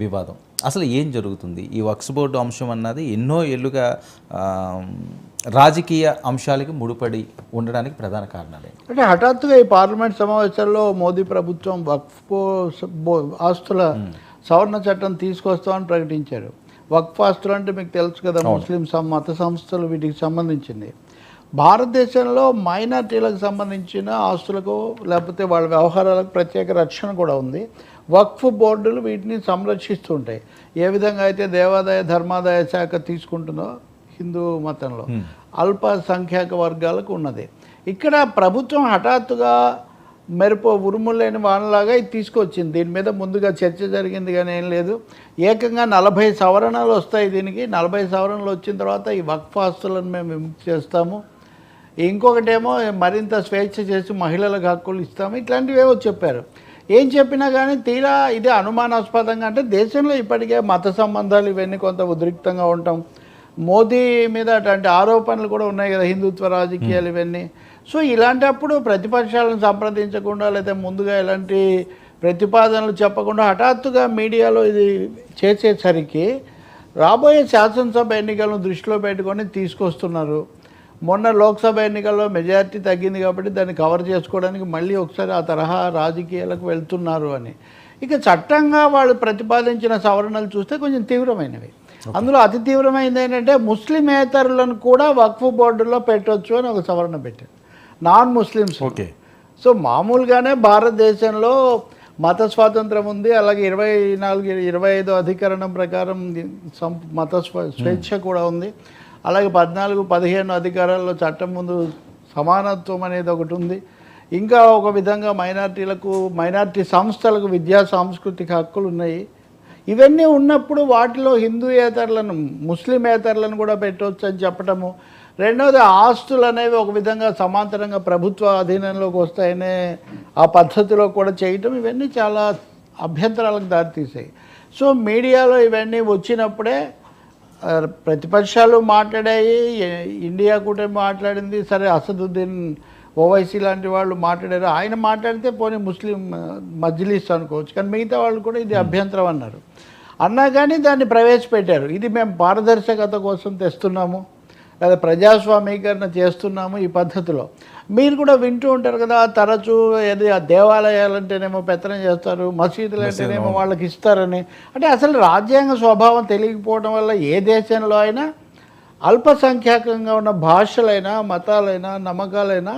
వివాదం. అసలు ఏం జరుగుతుంది? ఈ వక్ఫ్ బోర్డు అంశం అన్నది ఎన్నో ఏళ్లుగా రాజకీయ అంశాలకి ముడిపడి ఉండడానికి ప్రధాన కారణాలేంటి? అంటే హఠాత్తుగా ఈ పార్లమెంట్ సమావేశాల్లో మోదీ ప్రభుత్వం వక్ఫ్ ఆస్తుల సవరణ చట్టం తీసుకొస్తామని ప్రకటించారు. వక్ఫ్ ఆస్తులు అంటే మీకు తెలుసు కదా, ముస్లిం మత సంస్థలు వీటికి సంబంధించింది. భారతదేశంలో మైనార్టీలకు సంబంధించిన ఆస్తులకు లేకపోతే వాళ్ళ వ్యవహారాలకు ప్రత్యేక రక్షణ కూడా ఉంది. వక్ఫ్ బోర్డులు వీటిని సంరక్షిస్తుంటాయి. ఏ విధంగా అయితే దేవాదాయ ధర్మాదాయ శాఖ తీసుకుంటుందో హిందూ మతంలో అల్పసంఖ్యాక వర్గాలకు ఉన్నది. ఇక్కడ ప్రభుత్వం హఠాత్తుగా ఉరుములేని వానలాగా ఇది తీసుకొచ్చింది. దీని మీద ముందుగా చర్చ జరిగింది కానీ ఏం లేదు. ఏకంగా 40 సవరణలు వస్తాయి దీనికి. 40 సవరణలు వచ్చిన తర్వాత ఈ వక్ఫ్ ఆస్తులను మేము విముక్తి చేస్తాము, ఇంకొకటేమో మరింత స్వేచ్ఛ చేసి మహిళలకు హక్కులు ఇస్తాము, ఇట్లాంటివేవో చెప్పారు. ఏం చెప్పినా కానీ తీరా ఇది అనుమానాస్పదంగా, అంటే దేశంలో ఇప్పటికే మత సంబంధాలు ఇవన్నీ కొంత ఉద్రిక్తంగా ఉంటాం. మోదీ మీద అటువంటి ఆరోపణలు కూడా ఉన్నాయి కదా, హిందుత్వ రాజకీయాలు ఇవన్నీ. సో ఇలాంటప్పుడు ప్రతిపక్షాలను సంప్రదించకుండా లేదా ముందుగా ఇలాంటి ప్రతిపాదనలు చెప్పకుండా హఠాత్తుగా మీడియాలో ఇది చేసేసరికి రాబోయే శాసనసభ ఎన్నికలను దృష్టిలో పెట్టుకొని తీసుకొస్తున్నారు. మొన్న లోక్సభ ఎన్నికల్లో మెజారిటీ తగ్గింది కాబట్టి దాన్ని కవర్ చేసుకోవడానికి మళ్ళీ ఒకసారి ఆ తరహా రాజకీయాలకు వెళ్తున్నారు అని. ఇక చట్టంగా వాళ్ళు ప్రతిపాదించిన సవరణలు చూస్తే కొంచెం తీవ్రమైనవి. అందులో అతి తీవ్రమైనది ఏంటంటే ముస్లిమేతరులను కూడా వక్ఫ్ బోర్డులో పెట్టవచ్చు అని ఒక సవరణ పెట్టారు, నాన్ ముస్లిమ్స్. ఓకే. సో మామూలుగానే భారతదేశంలో మత స్వాతంత్రం ఉంది, అలాగే 24-25 అధికరణం ప్రకారం మత స్వేచ్ఛ కూడా ఉంది. అలాగే 14-15 అధికారాల్లో చట్టం ముందు సమానత్వం అనేది ఒకటి ఉంది. ఇంకా ఒక విధంగా మైనార్టీ సంస్థలకు విద్యా సాంస్కృతిక హక్కులు ఉన్నాయి. ఇవన్నీ ఉన్నప్పుడు వాటిలో హిందూయేతరులను ముస్లిమేతరులను కూడా పెట్టవచ్చు అని చెప్పటము. రెండవది ఆస్తులు అనేవి ఒక విధంగా సమాంతరంగా ప్రభుత్వ అధీనంలోకి వస్తాయనే ఆ పద్ధతిలో కూడా చేయటం, ఇవన్నీ చాలా అభ్యంతరాలకు దారితీసాయి. సో మీడియాలో ఇవన్నీ వచ్చినప్పుడే ప్రతిపక్షాలు మాట్లాడాయి, ఇండియా కూడా మాట్లాడింది. సరే, అసదుద్దీన్ ఓవైసీ లాంటి వాళ్ళు మాట్లాడారు. ఆయన మాట్లాడితే పోనీ ముస్లిం మజ్లిస్ అనుకోవచ్చు, కానీ మిగతా వాళ్ళు కూడా ఇది అభ్యంతరం అన్నా కానీ దాన్ని ప్రవేశపెట్టారు. ఇది మేము పారదర్శకత కోసం తెస్తున్నాము లేదా ప్రజాస్వామీకరణ చేస్తున్నాము ఈ పద్ధతిలో. మీరు కూడా వింటూ ఉంటారు కదా, తరచూ ఏది ఆ దేవాలయాలంటేనేమో పెత్తనం చేస్తారు, మసీదులు అంటేనేమో వాళ్ళకి ఇస్తారని. అంటే అసలు రాజ్యాంగ స్వభావం తెలియకపోవడం వల్ల ఏ దేశంలో అయినా అల్పసంఖ్యాకంగా ఉన్న భాషలైనా మతాలైనా నమ్మకాలైనా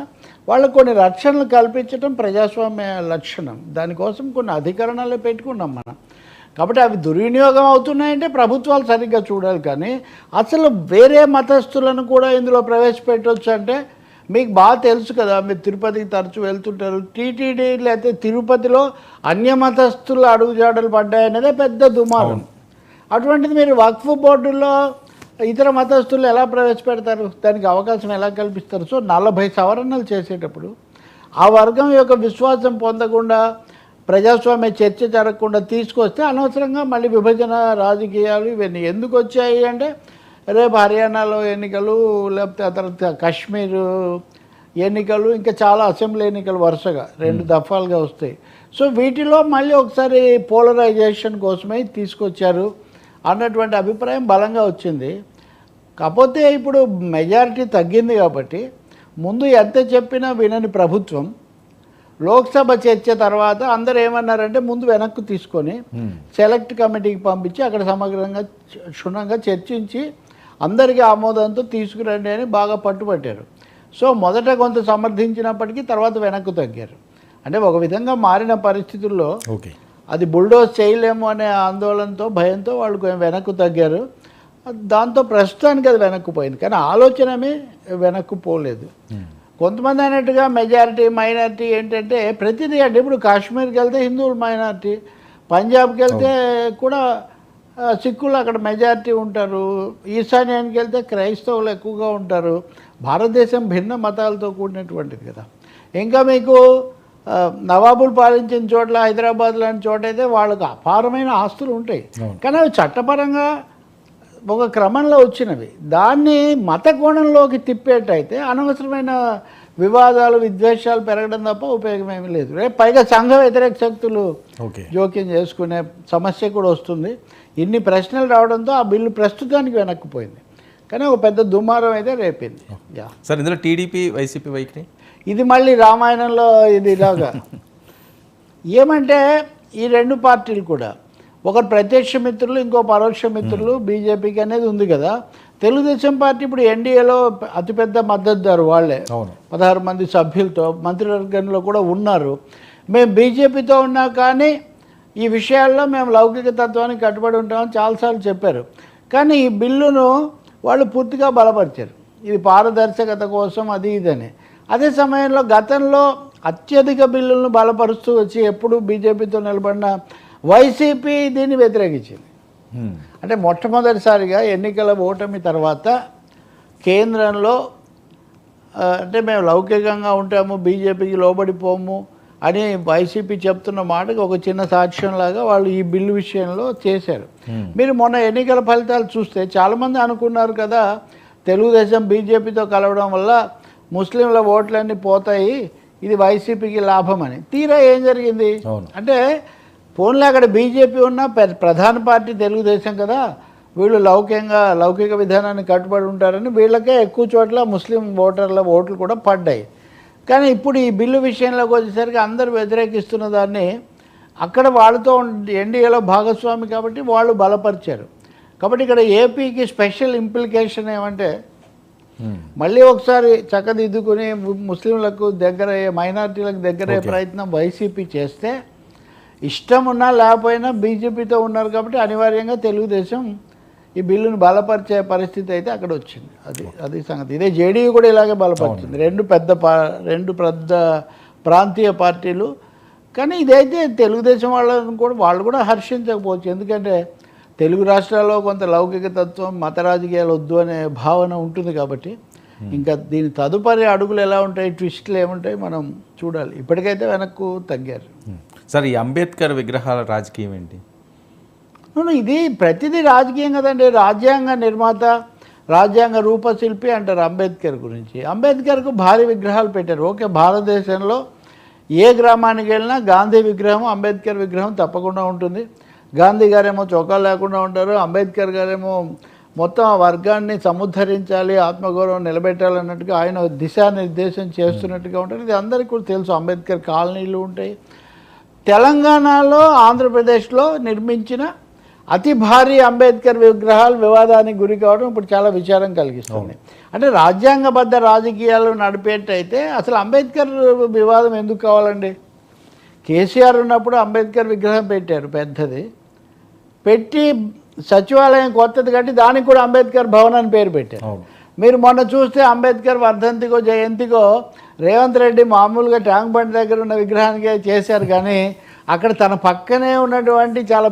వాళ్ళకు కొన్ని రక్షణలు కల్పించడం ప్రజాస్వామ్య లక్షణం. దానికోసం కొన్ని అధికరణాలే పెట్టుకున్నాం మనం. కాబట్టి అవి దుర్వినియోగం అవుతున్నాయంటే ప్రభుత్వాలు సరిగ్గా చూడాలి. కానీ అసలు వేరే మతస్థులను కూడా ఇందులో ప్రవేశపెట్టవచ్చు అంటే మీకు బాగా తెలుసు కదా, మీరు తిరుపతికి తరచూ వెళ్తుంటారు. టీటీడీ లేకపోతే తిరుపతిలో అన్యమతస్థుల అడుగుజాడలు పడ్డాయనేదే పెద్ద దుమారం. అటువంటిది మీరు వక్ఫ్ బోర్డుల్లో ఇతర మతస్థులు ఎలా ప్రవేశపెడతారు? దానికి అవకాశం ఎలా కల్పిస్తారు? సో 40 సవరణలు చేసేటప్పుడు ఆ వర్గం యొక్క విశ్వాసం పొందకుండా, ప్రజాస్వామ్య చర్చ జరగకుండా తీసుకొస్తే అనవసరంగా మళ్ళీ విభజన రాజకీయాలు ఇవన్నీ ఎందుకు వచ్చాయి అంటే, రేపు హర్యానాలో ఎన్నికలు, లేకపోతే ఆ తర్వాత కాశ్మీర్ ఎన్నికలు, ఇంకా చాలా అసెంబ్లీ ఎన్నికలు వరుసగా 2 దఫాలుగా వస్తాయి. సో వీటిలో మళ్ళీ ఒకసారి పోలరైజేషన్ కోసమే తీసుకొచ్చారు అన్నటువంటి అభిప్రాయం బలంగా వచ్చింది. కాకపోతే ఇప్పుడు మెజారిటీ తగ్గింది కాబట్టి ముందు ఎంత చెప్పినా వినని ప్రభుత్వం లోక్సభ చర్చ తర్వాత అందరూ ఏమన్నారంటే ముందు వెనక్కు తీసుకొని సెలెక్ట్ కమిటీకి పంపించి అక్కడ సమగ్రంగా క్షుణ్ణంగా చర్చించి అందరికీ ఆమోదంతో తీసుకురండి అని బాగా పట్టుబట్టారు. సో మొదట కొంత సమర్థించినప్పటికీ తర్వాత వెనక్కు తగ్గారు. అంటే ఒక విధంగా మారిన పరిస్థితుల్లో అది బుల్డోజ్ చేయలేము అనే ఆందోళనతో భయంతో వాళ్ళు వెనక్కు తగ్గారు. దాంతో ప్రస్తుతానికి అది వెనక్కు పోయింది, కానీ ఆలోచనమే వెనక్కు పోలేదు. కొంతమంది అన్నట్టుగా మెజారిటీ మైనారిటీ ఏంటంటే ప్రతిదీ అంటే ఇప్పుడు కాశ్మీర్కి వెళ్తే హిందువులు మైనారిటీ, పంజాబ్కి వెళ్తే కూడా సిక్కులు అక్కడ మెజారిటీ ఉంటారు, ఈశాన్యానికి వెళ్తే క్రైస్తవులు ఎక్కువగా ఉంటారు. భారతదేశం భిన్న మతాలతో కూడినటువంటిది కదా. ఇంకా మీకు నవాబులు పాలించిన చోట్ల హైదరాబాద్ లాంటి చోట అయితే వాళ్ళకు అపారమైన ఆస్తులు ఉంటాయి, కానీ అవి చట్టపరంగా ఒక క్రమంలో వచ్చినవి. దాన్ని మత కోణంలోకి తిప్పేటైతే అనవసరమైన వివాదాలు విద్వేషాలు పెరగడం తప్ప ఉపయోగం ఏమీ లేదు. రేపు పైగా సంఘ వ్యతిరేక శక్తులు జోక్యం చేసుకునే సమస్య కూడా వస్తుంది. ఇన్ని ప్రశ్నలు రావడంతో ఆ బిల్లు ప్రస్తుతానికి వెనక్కిపోయింది, కానీ ఒక పెద్ద దుమారం అయితే రేపింది. సార్ ఇందులో టీడీపీ వైసీపీ వైఖరి ఇది మళ్ళీ రామాయణంలో ఇది ఇలాగా ఏమంటే ఈ రెండు పార్టీలు కూడా ఒకరు ప్రత్యక్ష మిత్రులు, ఇంకో పరోక్ష మిత్రులు బీజేపీకి అనేది ఉంది కదా. తెలుగుదేశం పార్టీ ఇప్పుడు ఎన్డీఏలో అతిపెద్ద మద్దతుదారు వాళ్ళే, 16 మంది సభ్యులతో మంత్రివర్గంలో కూడా ఉన్నారు. మేము బీజేపీతో ఉన్నా కానీ ఈ విషయాల్లో మేము లౌకిక తత్వానికి కట్టుబడి ఉంటామని చాలాసార్లు చెప్పారు. కానీ ఈ బిల్లును వాళ్ళు పూర్తిగా బలపరిచారు, ఇది పారదర్శకత కోసం అది ఇదని. అదే సమయంలో గతంలో అత్యధిక బిల్లులను బలపరుస్తూ వచ్చి ఎప్పుడు బీజేపీతో నిలబడిన వైసీపీ దీన్ని వ్యతిరేకించింది. అంటే మొట్టమొదటిసారిగా ఎన్నికల ఓటమి తర్వాత కేంద్రంలో అంటే మేము లౌకికంగా ఉంటాము, బీజేపీకి లోబడిపోము అని వైసీపీ చెప్తున్న మాటకు ఒక చిన్న సాక్ష్యంలాగా వాళ్ళు ఈ బిల్లు విషయంలో చేశారు. మీరు మొన్న ఎన్నికల ఫలితాలు చూస్తే చాలామంది అనుకున్నారు కదా తెలుగుదేశం బీజేపీతో కలవడం వల్ల ముస్లింల ఓట్లన్నీ పోతాయి, ఇది వైసీపీకి లాభం అని. తీరా ఏం జరిగింది అంటే పోన్లే అక్కడ బీజేపీ ఉన్న ప్రధాన పార్టీ తెలుగుదేశం కదా, వీళ్ళు లౌకిక విధానాన్ని కట్టుబడి ఉంటారని వీళ్ళకే ఎక్కువ చోట్ల ముస్లిం ఓటర్ల ఓట్లు కూడా పడ్డాయి. కానీ ఇప్పుడు ఈ బిల్లు విషయంలోకి వచ్చేసరికి అందరూ వ్యతిరేకిస్తున్న దాన్ని అక్కడ వాళ్ళతో ఎన్డీఏలో భాగస్వామి కాబట్టి వాళ్ళు బలపరిచారు. కాబట్టి ఇక్కడ ఏపీకి స్పెషల్ ఇంప్లికేషన్ ఏమంటే మళ్ళీ ఒకసారి చక్కదిద్దుకుని ముస్లింలకు దగ్గరయ్యే, మైనారిటీలకు దగ్గరయ్యే ప్రయత్నం వైసీపీ చేస్తే ఇష్టం ఉన్నా లేకపోయినా బీజేపీతో ఉన్నారు కాబట్టి అనివార్యంగా తెలుగుదేశం ఈ బిల్లును బలపరిచే పరిస్థితి అయితే అక్కడ వచ్చింది. అది సంగతి. ఇదే జేడీయూ కూడా ఇలాగే బలపరిచింది, రెండు పెద్ద ప్రాంతీయ పార్టీలు. కానీ ఇదైతే తెలుగుదేశం వాళ్ళు కూడా హర్షించకపోవచ్చు, ఎందుకంటే తెలుగు రాష్ట్రాల్లో కొంత లౌకిక తత్వం, మత రాజకీయాలు వద్దు అనే భావన ఉంటుంది కాబట్టి ఇంకా దీని తదుపరి అడుగులు ఎలా ఉంటాయి, ట్విస్టులు ఏముంటాయి మనం చూడాలి. ఇప్పటికైతే వెనక్కు తగ్గారు. సార్ ఈ అంబేద్కర్ విగ్రహాల రాజకీయం ఏంటి? ఇది ప్రతిదీ రాజకీయం కదండి. రాజ్యాంగ నిర్మాత, రాజ్యాంగ రూపశిల్పి అంటారు అంబేద్కర్ గురించి. అంబేద్కర్కు భారీ విగ్రహాలు పెట్టారు. ఓకే, భారతదేశంలో ఏ గ్రామానికి వెళ్ళినా గాంధీ విగ్రహం, అంబేద్కర్ విగ్రహం తప్పకుండా ఉంటుంది. గాంధీ గారేమో చొక్కా లేకుండా ఉంటారు, అంబేద్కర్ గారేమో మొత్తం ఆ వర్గాన్ని సముద్ధరించాలి, ఆత్మగౌరవం నిలబెట్టాలన్నట్టుగా ఆయన దిశానిర్దేశం చేస్తున్నట్టుగా ఉంటారు. ఇది అందరికీ కూడా తెలుసు. అంబేద్కర్ కాలనీలు ఉంటాయి. తెలంగాణలో, ఆంధ్రప్రదేశ్లో నిర్మించిన అతి భారీ అంబేద్కర్ విగ్రహాలు వివాదానికి గురి కావడం ఇప్పుడు చాలా విచారం కలిగిస్తుంది. అంటే రాజ్యాంగబద్ధ రాజకీయాలు నడిపేటైతే అసలు అంబేద్కర్ వివాదం ఎందుకు కావాలండి? కేసీఆర్ ఉన్నప్పుడు అంబేద్కర్ విగ్రహం పెట్టారు, పెద్దది పెట్టి సచివాలయం కొత్తది కట్టి దానికి కూడా అంబేద్కర్ భవన్ అని పేరు పెట్టారు. మీరు మొన్న చూస్తే అంబేద్కర్ వర్ధంతికో జయంతికో రేవంత్ రెడ్డి మామూలుగా ట్యాంక్ బండ్ దగ్గర ఉన్న విగ్రహానికే చేశారు, కానీ అక్కడ తన పక్కనే ఉన్నటువంటి చాలా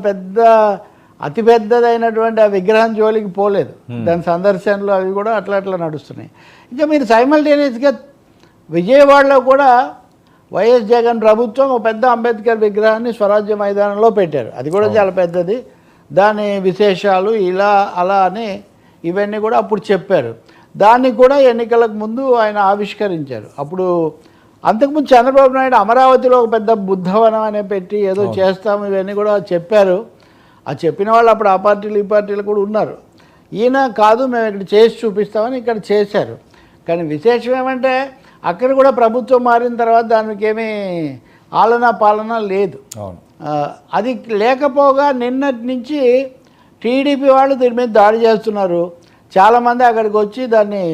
అతిపెద్దదైనటువంటి ఆ విగ్రహం జోలికి పోలేదు. దాని సందర్శనలు అవి కూడా అట్లా నడుస్తున్నాయి. ఇంకా మీరు సైమల్టేనియస్గా విజయవాడలో కూడా వైఎస్ జగన్ ప్రభుత్వం ఒక పెద్ద అంబేద్కర్ విగ్రహాన్ని స్వరాజ్య మైదానంలో పెట్టారు. అది కూడా చాలా పెద్దది. దాని విశేషాలు ఇలా అలా అని ఇవన్నీ కూడా అప్పుడు చెప్పారు. దాన్ని కూడా ఎన్నికలకు ముందు ఆయన ఆవిష్కరించారు. అప్పుడు అంతకుముందు చంద్రబాబు నాయుడు అమరావతిలో ఒక పెద్ద బుద్ధవనం అనే పెట్టి ఏదో చేస్తాము ఇవన్నీ కూడా చెప్పారు. ఆ చెప్పిన వాళ్ళు అప్పుడు ఆ పార్టీలు ఈ పార్టీలు కూడా ఉన్నారు. ఈయన కాదు మేము ఇక్కడ చేసి చూపిస్తామని ఇక్కడ చేశారు. కానీ విశేషం ఏమంటే అక్కడ కూడా ప్రభుత్వం మారిన తర్వాత దానికి ఏమీ ఆలనా పాలన లేదు. అది లేకపోగా నిన్నటి నుంచి టీడీపీ వాళ్ళు దీని మీద దాడి చేస్తున్నారు. చాలామంది అక్కడికి వచ్చి దాన్ని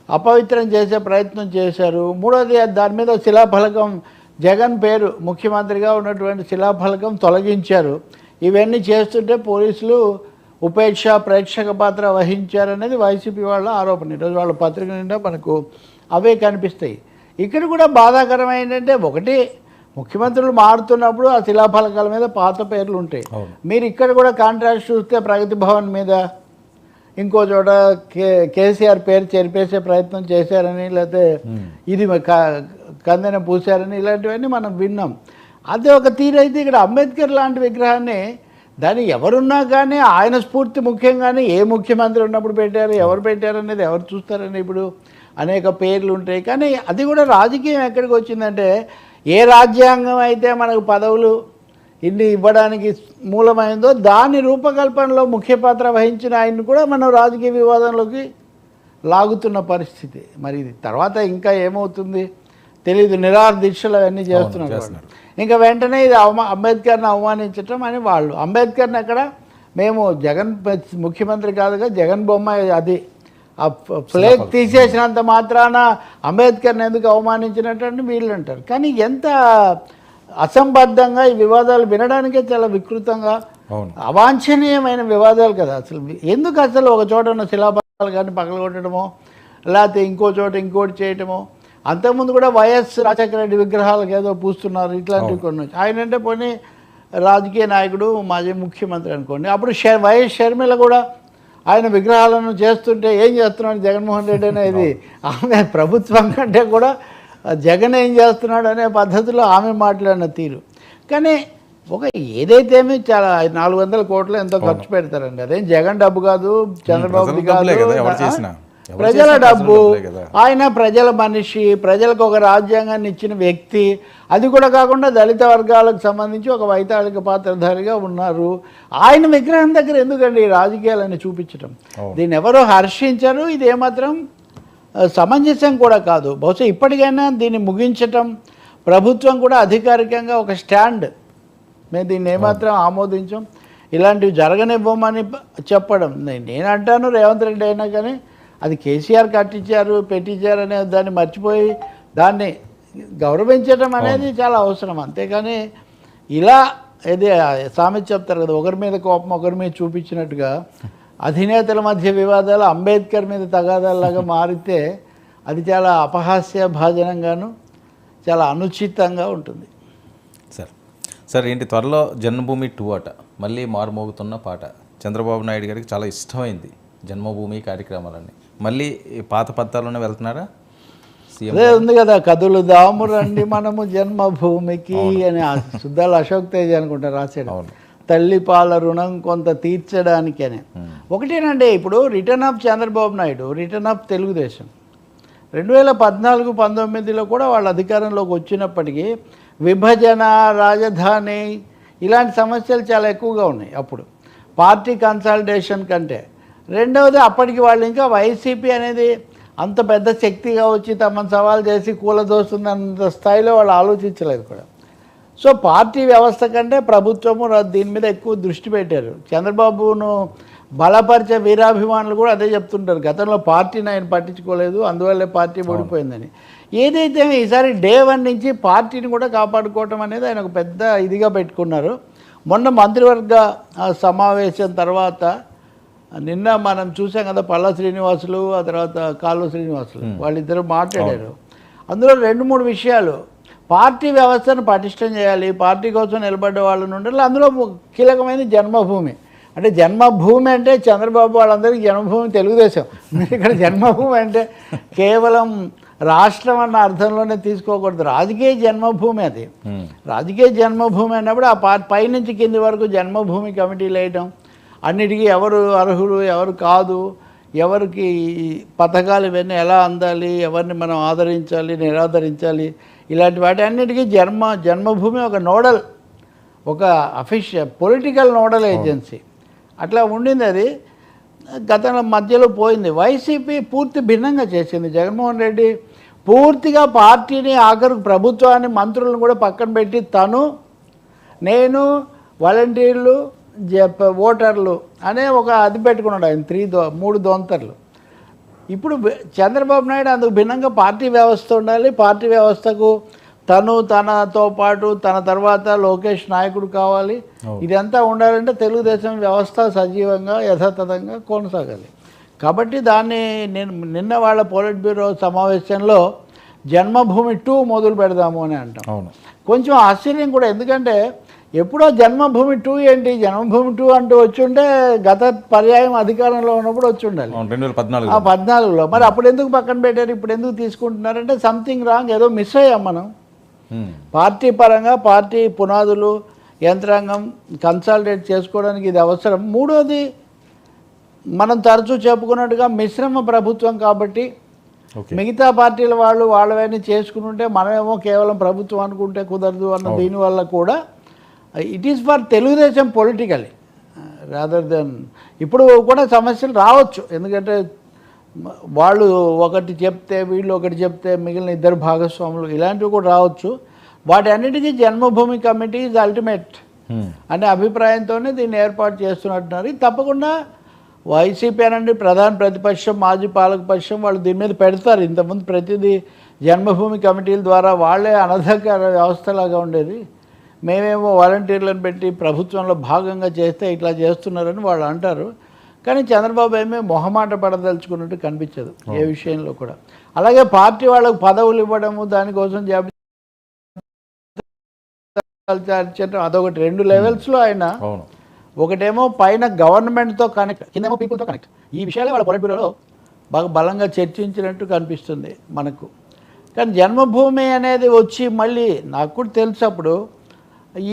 అపవిత్రం చేసే ప్రయత్నం చేశారు. మూడోది దాని మీద శిలాఫలకం, జగన్ పేరు ముఖ్యమంత్రిగా ఉన్నటువంటి శిలాఫలకం తొలగించారు. ఇవన్నీ చేస్తుంటే పోలీసులు ఉపేక్ష ప్రేక్షక పాత్ర వహించారనేది వైసీపీ వాళ్ళ ఆరోపణ. ఈరోజు వాళ్ళ పత్రిక నిండా మనకు అవే కనిపిస్తాయి. ఇక్కడ కూడా బాధాకరం ఏంటంటే ఒకటి, ముఖ్యమంత్రులు మారుతున్నప్పుడు ఆ శిలాఫలకాల మీద పాత పేర్లు ఉంటాయి. మీరు ఇక్కడ కూడా కాంట్రాక్ట్ చూస్తే ప్రగతి భవన్ మీద ఇంకో చోట కేసీఆర్ పేరు చెరిపేసే ప్రయత్నం చేశారని, లేకపోతే ఇది కందెన పూశారని ఇలాంటివన్నీ మనం విన్నాం. అదే ఒక తీరైతే ఇక్కడ అంబేద్కర్ లాంటి విగ్రహాన్ని దాన్ని ఎవరున్నా కానీ ఆయన స్ఫూర్తి ముఖ్యంగానే ఏ ముఖ్యమంత్రి ఉన్నప్పుడు పెట్టారు, ఎవరు పెట్టారు అనేది ఎవరు చూస్తారని ఇప్పుడు అనేక పేర్లు ఉంటాయి. కానీ అది కూడా రాజకీయం ఎక్కడికి వచ్చిందంటే, ఏ రాజ్యాంగం అయితే మనకు పదవులు ఇన్ని ఇవ్వడానికి మూలమైందో దాని రూపకల్పనలో ముఖ్య పాత్ర వహించిన ఆయన్ని కూడా మనం రాజకీయ వివాదంలోకి లాగుతున్న పరిస్థితి. మరి ఇది తర్వాత ఇంకా ఏమవుతుంది తెలీదు. నిరాహార దీక్షలు అవన్నీ చేస్తున్నారు వాళ్ళు. ఇంకా వెంటనే ఇది అంబేద్కర్ని అవమానించటం అని వాళ్ళు. అంబేద్కర్ని అక్కడ మేము జగన్ ముఖ్యమంత్రి కాదుగా, జగన్ బొమ్మ అది ఆ ఫ్లేగ్ తీసేసినంత మాత్రాన అంబేద్కర్ని ఎందుకు అవమానించినట్టు వీళ్ళు అంటారు. కానీ ఎంత అసంబద్ధంగా ఈ వివాదాలు వినడానికే చాలా వికృతంగా అవాంఛనీయమైన వివాదాలు కదా. అసలు ఒక చోట ఉన్న శిలాపాలు కానీ పగలగొట్టడమో, లేకపోతే ఇంకో చోట ఇంకోటి చేయటమో. అంతకుముందు కూడా వైఎస్ రాజశేఖర రెడ్డి విగ్రహాలకు ఏదో పూస్తున్నారు, ఇట్లాంటివి కొన్ని. ఆయన అంటే పోనీ రాజకీయ నాయకుడు, మాజీ ముఖ్యమంత్రి అనుకోండి. అప్పుడు వైఎస్ షర్మిల కూడా ఆయన విగ్రహాలను చేస్తుంటే ఏం చేస్తున్నాడు జగన్మోహన్ రెడ్డి అనేది ఆమె ప్రభుత్వం కంటే కూడా జగన్ ఏం చేస్తున్నాడు అనే పద్ధతిలో ఆమె మాట్లాడిన తీరు. కానీ ఒక ఏదైతేమి చాలా 400 కోట్లు ఎంతో ఖర్చు పెడతారండి. అదేం జగన్ డబ్బు కాదు, చంద్రబాబు కాదు, ప్రజల డబ్బు. ఆయన ప్రజల మనిషి, ప్రజలకు ఒక రాజ్యాంగాన్ని ఇచ్చిన వ్యక్తి. అది కూడా కాకుండా దళిత వర్గాలకు సంబంధించి ఒక వైతాళిక పాత్రధారిగా ఉన్నారు. ఆయన విగ్రహం దగ్గర ఎందుకండి రాజకీయాలని చూపించడం? దీన్ని ఎవరో హర్షించరు. ఇది ఏమాత్రం సమంజసం కూడా కాదు. బహుశా ఇప్పటికైనా దీన్ని ముగించటం, ప్రభుత్వం కూడా అధికారికంగా ఒక స్టాండ్, మేము దీన్ని ఏమాత్రం ఆమోదించాం, ఇలాంటివి జరగనివ్వమని చెప్పడం. నేను అంటాను రేవంత్ రెడ్డి అయినా కానీ అది కేసీఆర్ కట్టించారు పెట్టించారు అనే దాన్ని మర్చిపోయి దాన్ని గౌరవించడం అనేది చాలా అవసరం. అంతేకాని ఇలా ఏది సామెత చెప్తారు కదా, ఒకరి మీద కోపం ఒకరి మీద చూపించినట్టుగా అధినేతల మధ్య వివాదాలు అంబేద్కర్ మీద తగాదాలాగా మారితే అది చాలా అపహాస్య భాజనంగాను చాలా అనుచితంగా ఉంటుంది. సార్ ఏంటి త్వరలో జన్మభూమి 2 అట మళ్ళీ మారుమోగుతున్న పాట. చంద్రబాబు నాయుడు గారికి చాలా ఇష్టమైంది జన్మభూమి కార్యక్రమాలన్నీ. మళ్ళీ పాత పత్తాల్లోనే వెళ్తున్నారా? అదే ఉంది కదా, కదులు దాము రండి మనము జన్మభూమికి అని సుద్దాల అశోక్ తేజ్ అనుకుంటా రాశాడు. తల్లి పాల రుణం కొంత తీర్చడానికి అని. ఒకటేనండి, ఇప్పుడు return of Chandrababu Naidu, return of Telugu Desam 2014-19లో కూడా వాళ్ళ అధికారంలోకి వచ్చినప్పటికీ విభజన, రాజధాని ఇలాంటి సమస్యలు చాలా ఎక్కువగా ఉన్నాయి అప్పుడు పార్టీ కన్సాలిడేషన్ కంటే. రెండవది అప్పటికి వాళ్ళు ఇంకా వైసీపీ అనేది అంత పెద్ద శక్తిగా వచ్చి తమను సవాల్ చేసి కూలదోస్తుందంత స్థాయిలో వాళ్ళు ఆలోచించలేదు కూడా. సో పార్టీ వ్యవస్థ కంటే ప్రభుత్వము దీని మీద ఎక్కువ దృష్టి పెట్టారు. చంద్రబాబును బలపరిచే వీరాభిమానులు కూడా అదే చెప్తుంటారు, గతంలో పార్టీని ఆయన పట్టించుకోలేదు, అందువల్లే పార్టీ ఓడిపోయిందని. ఏదైతే ఈసారి డే 1 నుంచి పార్టీని కూడా కాపాడుకోవటం అనేది ఆయన ఒక పెద్ద ఇదిగా పెట్టుకున్నారు. మొన్న మంత్రివర్గ సమావేశం తర్వాత నిన్న మనం చూసాం కదా, పల్లా శ్రీనివాసులు ఆ తర్వాత కాలువ శ్రీనివాసులు వాళ్ళిద్దరూ మాట్లాడారు. అందులో 2-3 విషయాలు. పార్టీ వ్యవస్థను పటిష్టం చేయాలి, పార్టీ కోసం నిలబడ్డ వాళ్ళని ఉండాలి. అందులో కీలకమైన జన్మభూమి. అంటే జన్మభూమి అంటే చంద్రబాబు వాళ్ళందరికీ జన్మభూమి తెలుగుదేశం. ఇక్కడ జన్మభూమి అంటే కేవలం రాష్ట్రం అన్న అర్థంలోనే తీసుకోకూడదు, రాజకీయ జన్మభూమి అది. రాజకీయ జన్మభూమి అన్నప్పుడు ఆ పైనుంచి కింది వరకు జన్మభూమి కమిటీలు వేయటం, అన్నిటికీ ఎవరు అర్హులు ఎవరు కాదు, ఎవరికి పథకాలు ఇవన్నీ ఎలా అందాలి, ఎవరిని మనం ఆదరించాలి నిరాదరించాలి, ఇలాంటి వాటి అన్నిటికీ జన్మభూమి ఒక నోడల్, ఒక అఫీషియల్ పొలిటికల్ నోడల్ ఏజెన్సీ అట్లా ఉండింది. అది గతంలో మధ్యలో పోయింది. వైసీపీ పూర్తి భిన్నంగా చేసింది. జగన్మోహన్ రెడ్డి పూర్తిగా పార్టీని, ఆఖరికి ప్రభుత్వాన్ని, మంత్రులను కూడా పక్కన పెట్టి నేను వాలంటీర్లు ఓటర్లు అనే ఒక అది పెట్టుకున్నాడు ఆయన. 3 దొంతర్లు. ఇప్పుడు చంద్రబాబు నాయుడు అందుకు భిన్నంగా పార్టీ వ్యవస్థ ఉండాలి, పార్టీ వ్యవస్థకు తనతో పాటు తన తర్వాత లోకేష్ నాయకుడు కావాలి. ఇదంతా ఉండాలంటే తెలుగుదేశం వ్యవస్థ సజీవంగా యథాతథంగా కొనసాగాలి. కాబట్టి దాన్ని నిన్న వాళ్ళ పోలిట్ బ్యూరో సమావేశంలో జన్మభూమి 2 మొదలు పెడదాము అని అంటాం. కొంచెం ఆశ్చర్యం కూడా, ఎందుకంటే ఎప్పుడో జన్మభూమి 2 ఏంటి, జన్మభూమి 2 అంటూ వచ్చి ఉంటే గత పర్యాయం అధికారంలో ఉన్నప్పుడు వచ్చి ఉండాలి 2014లో. మరి అప్పుడు ఎందుకు పక్కన పెట్టారు, ఇప్పుడు ఎందుకు తీసుకుంటున్నారంటే సంథింగ్ రాంగ్, ఏదో మిస్ అయ్యాం మనం. పార్టీ పరంగా పార్టీ పునాదులు యంత్రాంగం కన్సాలిడేట్ చేసుకోవడానికి ఇది అవసరం. మూడోది మనం తరచూ చెప్పుకున్నట్టుగా మిశ్రమ ప్రభుత్వం కాబట్టి ఓకే. మిగతా పార్టీల వాళ్ళు వాళ్ళవన్నీ చేసుకుంటుంటే మనమేమో కేవలం ప్రభుత్వం అనుకుంటే కుదరదు అన్న దీనివల్ల కూడా it is for Telugu Desam politically rather than ఇప్పుడు కూడా సమస్యలు రావచ్చు. ఎందుకంటే వాళ్ళు ఒకటి చెప్తే వీళ్ళు ఒకటి చెప్తే మిగిలిన ఇద్దరు భాగస్వాములు ఇలాంటివి కూడా రావచ్చు. వాటి అన్నిటికీ జన్మభూమి కమిటీ ఈజ్ అల్టిమేట్ అనే అభిప్రాయంతోనే దీన్ని ఏర్పాటు చేస్తున్నట్టున్నారు. ఇది తప్పకుండా వైసీపీ అనండి, ప్రధాన ప్రతిపక్షం, మాజీ పాలకపక్షం వాళ్ళు దీని మీద పెడతారు. ఇంతకుముందు ప్రతిదీ జన్మభూమి కమిటీల ద్వారా వాళ్ళే అనధికార వ్యవస్థలాగా ఉండేది. మేమేమో వాలంటీర్లను పెట్టి ప్రభుత్వంలో భాగంగా చేస్తే ఇట్లా చేస్తున్నారని వాళ్ళు అంటారు. కానీ చంద్రబాబు ఏమీ మొహమాట పడదలుచుకున్నట్టు కనిపించదు ఏ విషయంలో కూడా. అలాగే పార్టీ వాళ్ళకు పదవులు ఇవ్వడము, దానికోసం జాబితా అదొకటి. 2 లెవెల్స్లో ఆయన ఒకటేమో పైన గవర్నమెంట్తో కనెక్ట్, కిందేమో పీపుల్తో కనెక్ట్. ఈ విషయాలే వాళ్ళ పొలిట్ బ్యూరోలో బాగా బలంగా చర్చించినట్టు కనిపిస్తుంది మనకు. కానీ జన్మభూమి అనేది వచ్చి మళ్ళీ నాకు కూడా తెలుసు అప్పుడు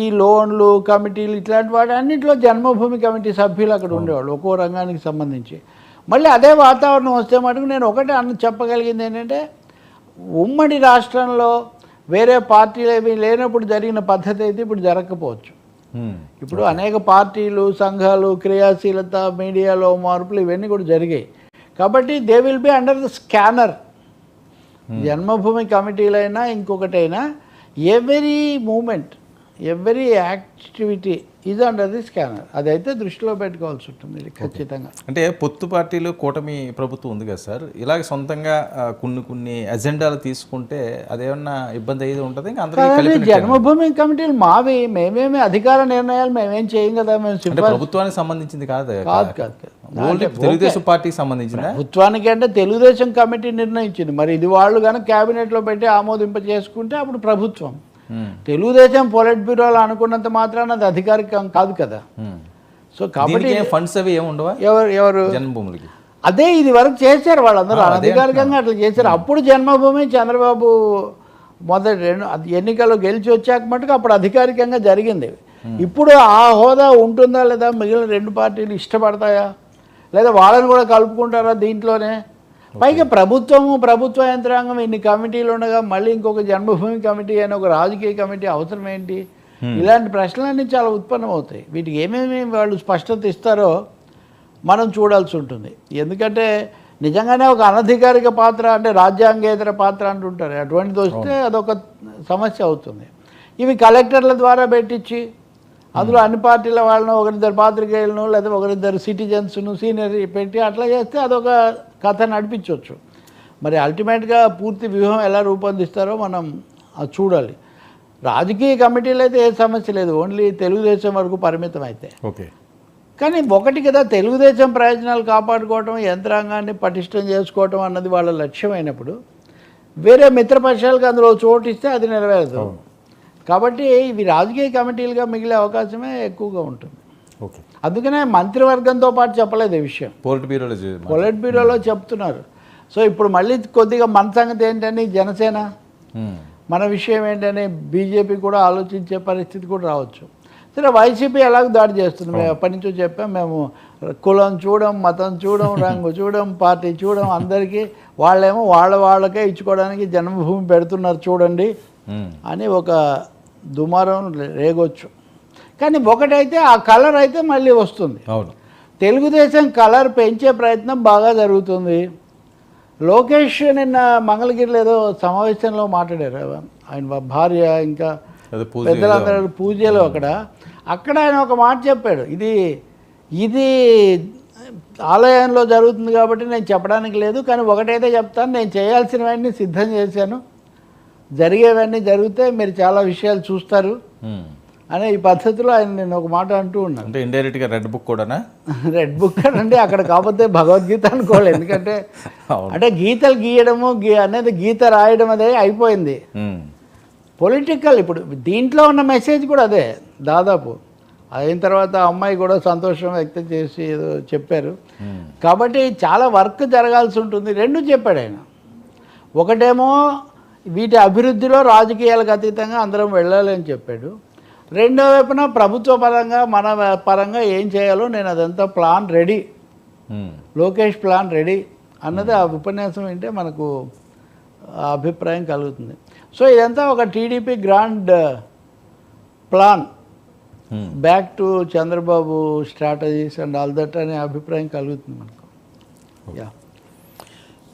ఈ లోన్లు కమిటీలు ఇట్లాంటి వాటి అన్నింటిలో జన్మభూమి కమిటీ సభ్యులు అక్కడ ఉండేవాళ్ళు ఒక్కో రంగానికి సంబంధించి. మళ్ళీ అదే వాతావరణం వస్తే మటుకు నేను ఒకటే చెప్పగలిగింది ఏంటంటే, ఉమ్మడి రాష్ట్రంలో వేరే పార్టీలు ఏవి లేనప్పుడు జరిగిన పద్ధతి అయితే ఇప్పుడు జరగకపోవచ్చు. ఇప్పుడు అనేక పార్టీలు, సంఘాలు, క్రియాశీలత, మీడియాలో మార్పులు ఇవన్నీ కూడా జరిగాయి. కాబట్టి they will be under the scanner. Janmabhoomi కమిటీలైనా ఇంకొకటైనా every moment, every activity is under the scanner. అదైతే దృష్టిలో పెట్టుకోవాల్సి ఉంటుంది ఖచ్చితంగా. అంటే పొత్తు పార్టీలు, కూటమి ప్రభుత్వం ఉంది కదా సార్, ఇలాగ సొంతంగా కొన్ని ఎజెండాలు తీసుకుంటే అదేమన్నా ఇబ్బంది అయ్యేది ఉంటుంది? ఇంకా జన్మభూమి కమిటీలు మావి, మేమేమి అధికార నిర్ణయాలు మేమేం చేయం కదా. మేము ప్రభుత్వానికి సంబంధించింది కాదు కాదు తెలుగుదేశం పార్టీకి సంబంధించిన ప్రభుత్వానికి అంటే తెలుగుదేశం కమిటీ నిర్ణయించింది. మరి ఇది వాళ్ళు కనుక క్యాబినెట్లో పెట్టి ఆమోదింప చేసుకుంటే అప్పుడు ప్రభుత్వం. తెలుగుదేశం పొలిట్ బ్యూరోలో అనుకున్నంత మాత్రాన అది అధికారికం కాదు కదా. సో కాబట్టి ఫండ్స్ అవి ఏమి ఉండవా ఎవరు జన్మభూములకి? అదే ఇది వరకు చేశారు వాళ్ళందరూ అనధికారికంగా అట్లా చేశారు. అప్పుడు జన్మభూమి చంద్రబాబు మొదటి ఎన్నికల్లో గెలిచి వచ్చాక మటుకు అప్పుడు అధికారికంగా జరిగింది. ఇప్పుడు ఆ హోదా ఉంటుందా లేదా, మిగిలిన 2 పార్టీలు ఇష్టపడతాయా, లేదా వాళ్ళని కూడా కలుపుకుంటారా దీంట్లోనే? పైగా ప్రభుత్వ యంత్రాంగం ఇన్ని కమిటీలు ఉండగా మళ్ళీ ఇంకొక జన్మభూమి కమిటీ అని ఒక రాజకీయ కమిటీ అవసరం ఏంటి? ఇలాంటి ప్రశ్నలన్నీ చాలా ఉత్పన్నమవుతాయి. వీటికి ఏమేమి వాళ్ళు స్పష్టత ఇస్తారో మనం చూడాల్సి ఉంటుంది. ఎందుకంటే నిజంగానే ఒక అనధికారిక పాత్ర అంటే రాజ్యాంగేతర పాత్ర అంటుంటారు, అటువంటిది వస్తే అదొక సమస్య అవుతుంది. ఇవి కలెక్టర్ల ద్వారా పెట్టించి అందులో అన్ని పార్టీల వాళ్ళను, 1-2 పాత్రికేయులను, లేదా 1-2 సిటిజన్స్ను సీనియర్ పెట్టి అట్లా చేస్తే అదొక కథ నడిపించవచ్చు. మరి అల్టిమేట్గా పూర్తి వ్యూహం ఎలా రూపొందిస్తారో మనం అది చూడాలి. రాజకీయ కమిటీలు అయితే ఏ సమస్య లేదు, ఓన్లీ తెలుగుదేశం వరకు పరిమితం అయితే. ఓకే. కానీ ఒకటి కదా, తెలుగుదేశం ప్రయోజనాలు కాపాడుకోవటం, యంత్రాంగాన్ని పటిష్టం చేసుకోవటం అన్నది వాళ్ళ లక్ష్యమైనప్పుడు వేరే మిత్రపక్షాలకు అందులో చోటు ఇస్తే అది నెరవేరదు. కాబట్టి ఇవి రాజకీయ కమిటీలుగా మిగిలే అవకాశమే ఎక్కువగా ఉంటుంది. ఓకే. అందుకనే మంత్రివర్గంతో పాటు చెప్పలేదు ఈ విషయం, పొలిట్ బ్యూరోలో చెప్తున్నారు. సో ఇప్పుడు మళ్ళీ కొద్దిగా మన సంగతి ఏంటని జనసేన, మన విషయం ఏంటని బీజేపీ కూడా ఆలోచించే పరిస్థితి కూడా రావచ్చు. సరే, వైసీపీ ఎలాగో దాడి చేస్తుంది. మేము ఎప్పటి నుంచో చెప్పాం, మేము కులం చూడం, మతం చూడం, రంగు చూడం, పార్టీ చూడం, అందరికీ వాళ్ళేమో వాళ్ళకే ఇచ్చుకోవడానికి జన్మభూమి పెడుతున్నారు చూడండి అని ఒక దుమారం రేగొచ్చు. కానీ ఒకటైతే ఆ కలర్ అయితే మళ్ళీ వస్తుంది. అవును, తెలుగుదేశం కలర్ పెంచే ప్రయత్నం బాగా జరుగుతుంది. లోకేష్ నిన్న మంగళగిరిలో ఏదో సమావేశంలో మాట్లాడారు, ఆయన భార్య ఇంకా పెద్దలందరూ పూజలు అక్కడ ఆయన ఒక మాట చెప్పాడు, ఇది ఆలయంలో జరుగుతుంది కాబట్టి నేను చెప్పడానికి లేదు, కానీ ఒకటైతే చెప్తాను, నేను చేయాల్సినవన్నీ సిద్ధం చేశాను, జరిగేవన్నీ జరిగితే మీరు చాలా విషయాలు చూస్తారు అనే ఈ పద్ధతిలో ఆయన నేను ఒక మాట అంటూ ఉన్నాను. అంటే ఇండైరెక్ట్గా రెడ్ బుక్ కూడానా? రెడ్ బుక్ అంటే అక్కడ కాకపోతే భగవద్గీత అనుకోవాలి. ఎందుకంటే అంటే గీతలు గీయడము అనేది గీత రాయడం అదే అయిపోయింది. పొలిటికల్ ఇప్పుడు దీంట్లో ఉన్న మెసేజ్ కూడా అదే దాదాపు. అయిన తర్వాత అమ్మాయి కూడా సంతోషం వ్యక్తం చేసి ఏదో చెప్పారు. కాబట్టి చాలా వర్క్ జరగాల్సి ఉంటుంది. 2 చెప్పాడు ఆయన. ఒకటేమో వీటి అభివృద్ధిలో రాజకీయాలకు అతీతంగా అందరం వెళ్ళాలి అని చెప్పాడు. రెండో వైపున ప్రభుత్వ పరంగా మన పరంగా ఏం చేయాలో నేను అదంతా plan ready, Lokesh plan ready అన్నది ఆ ఉపన్యాసం వింటే మనకు ఆ అభిప్రాయం కలుగుతుంది. సో ఇదంతా ఒక TDP grand plan back to Chandrababu strategies and all that అనే అభిప్రాయం కలుగుతుంది మనకు. యా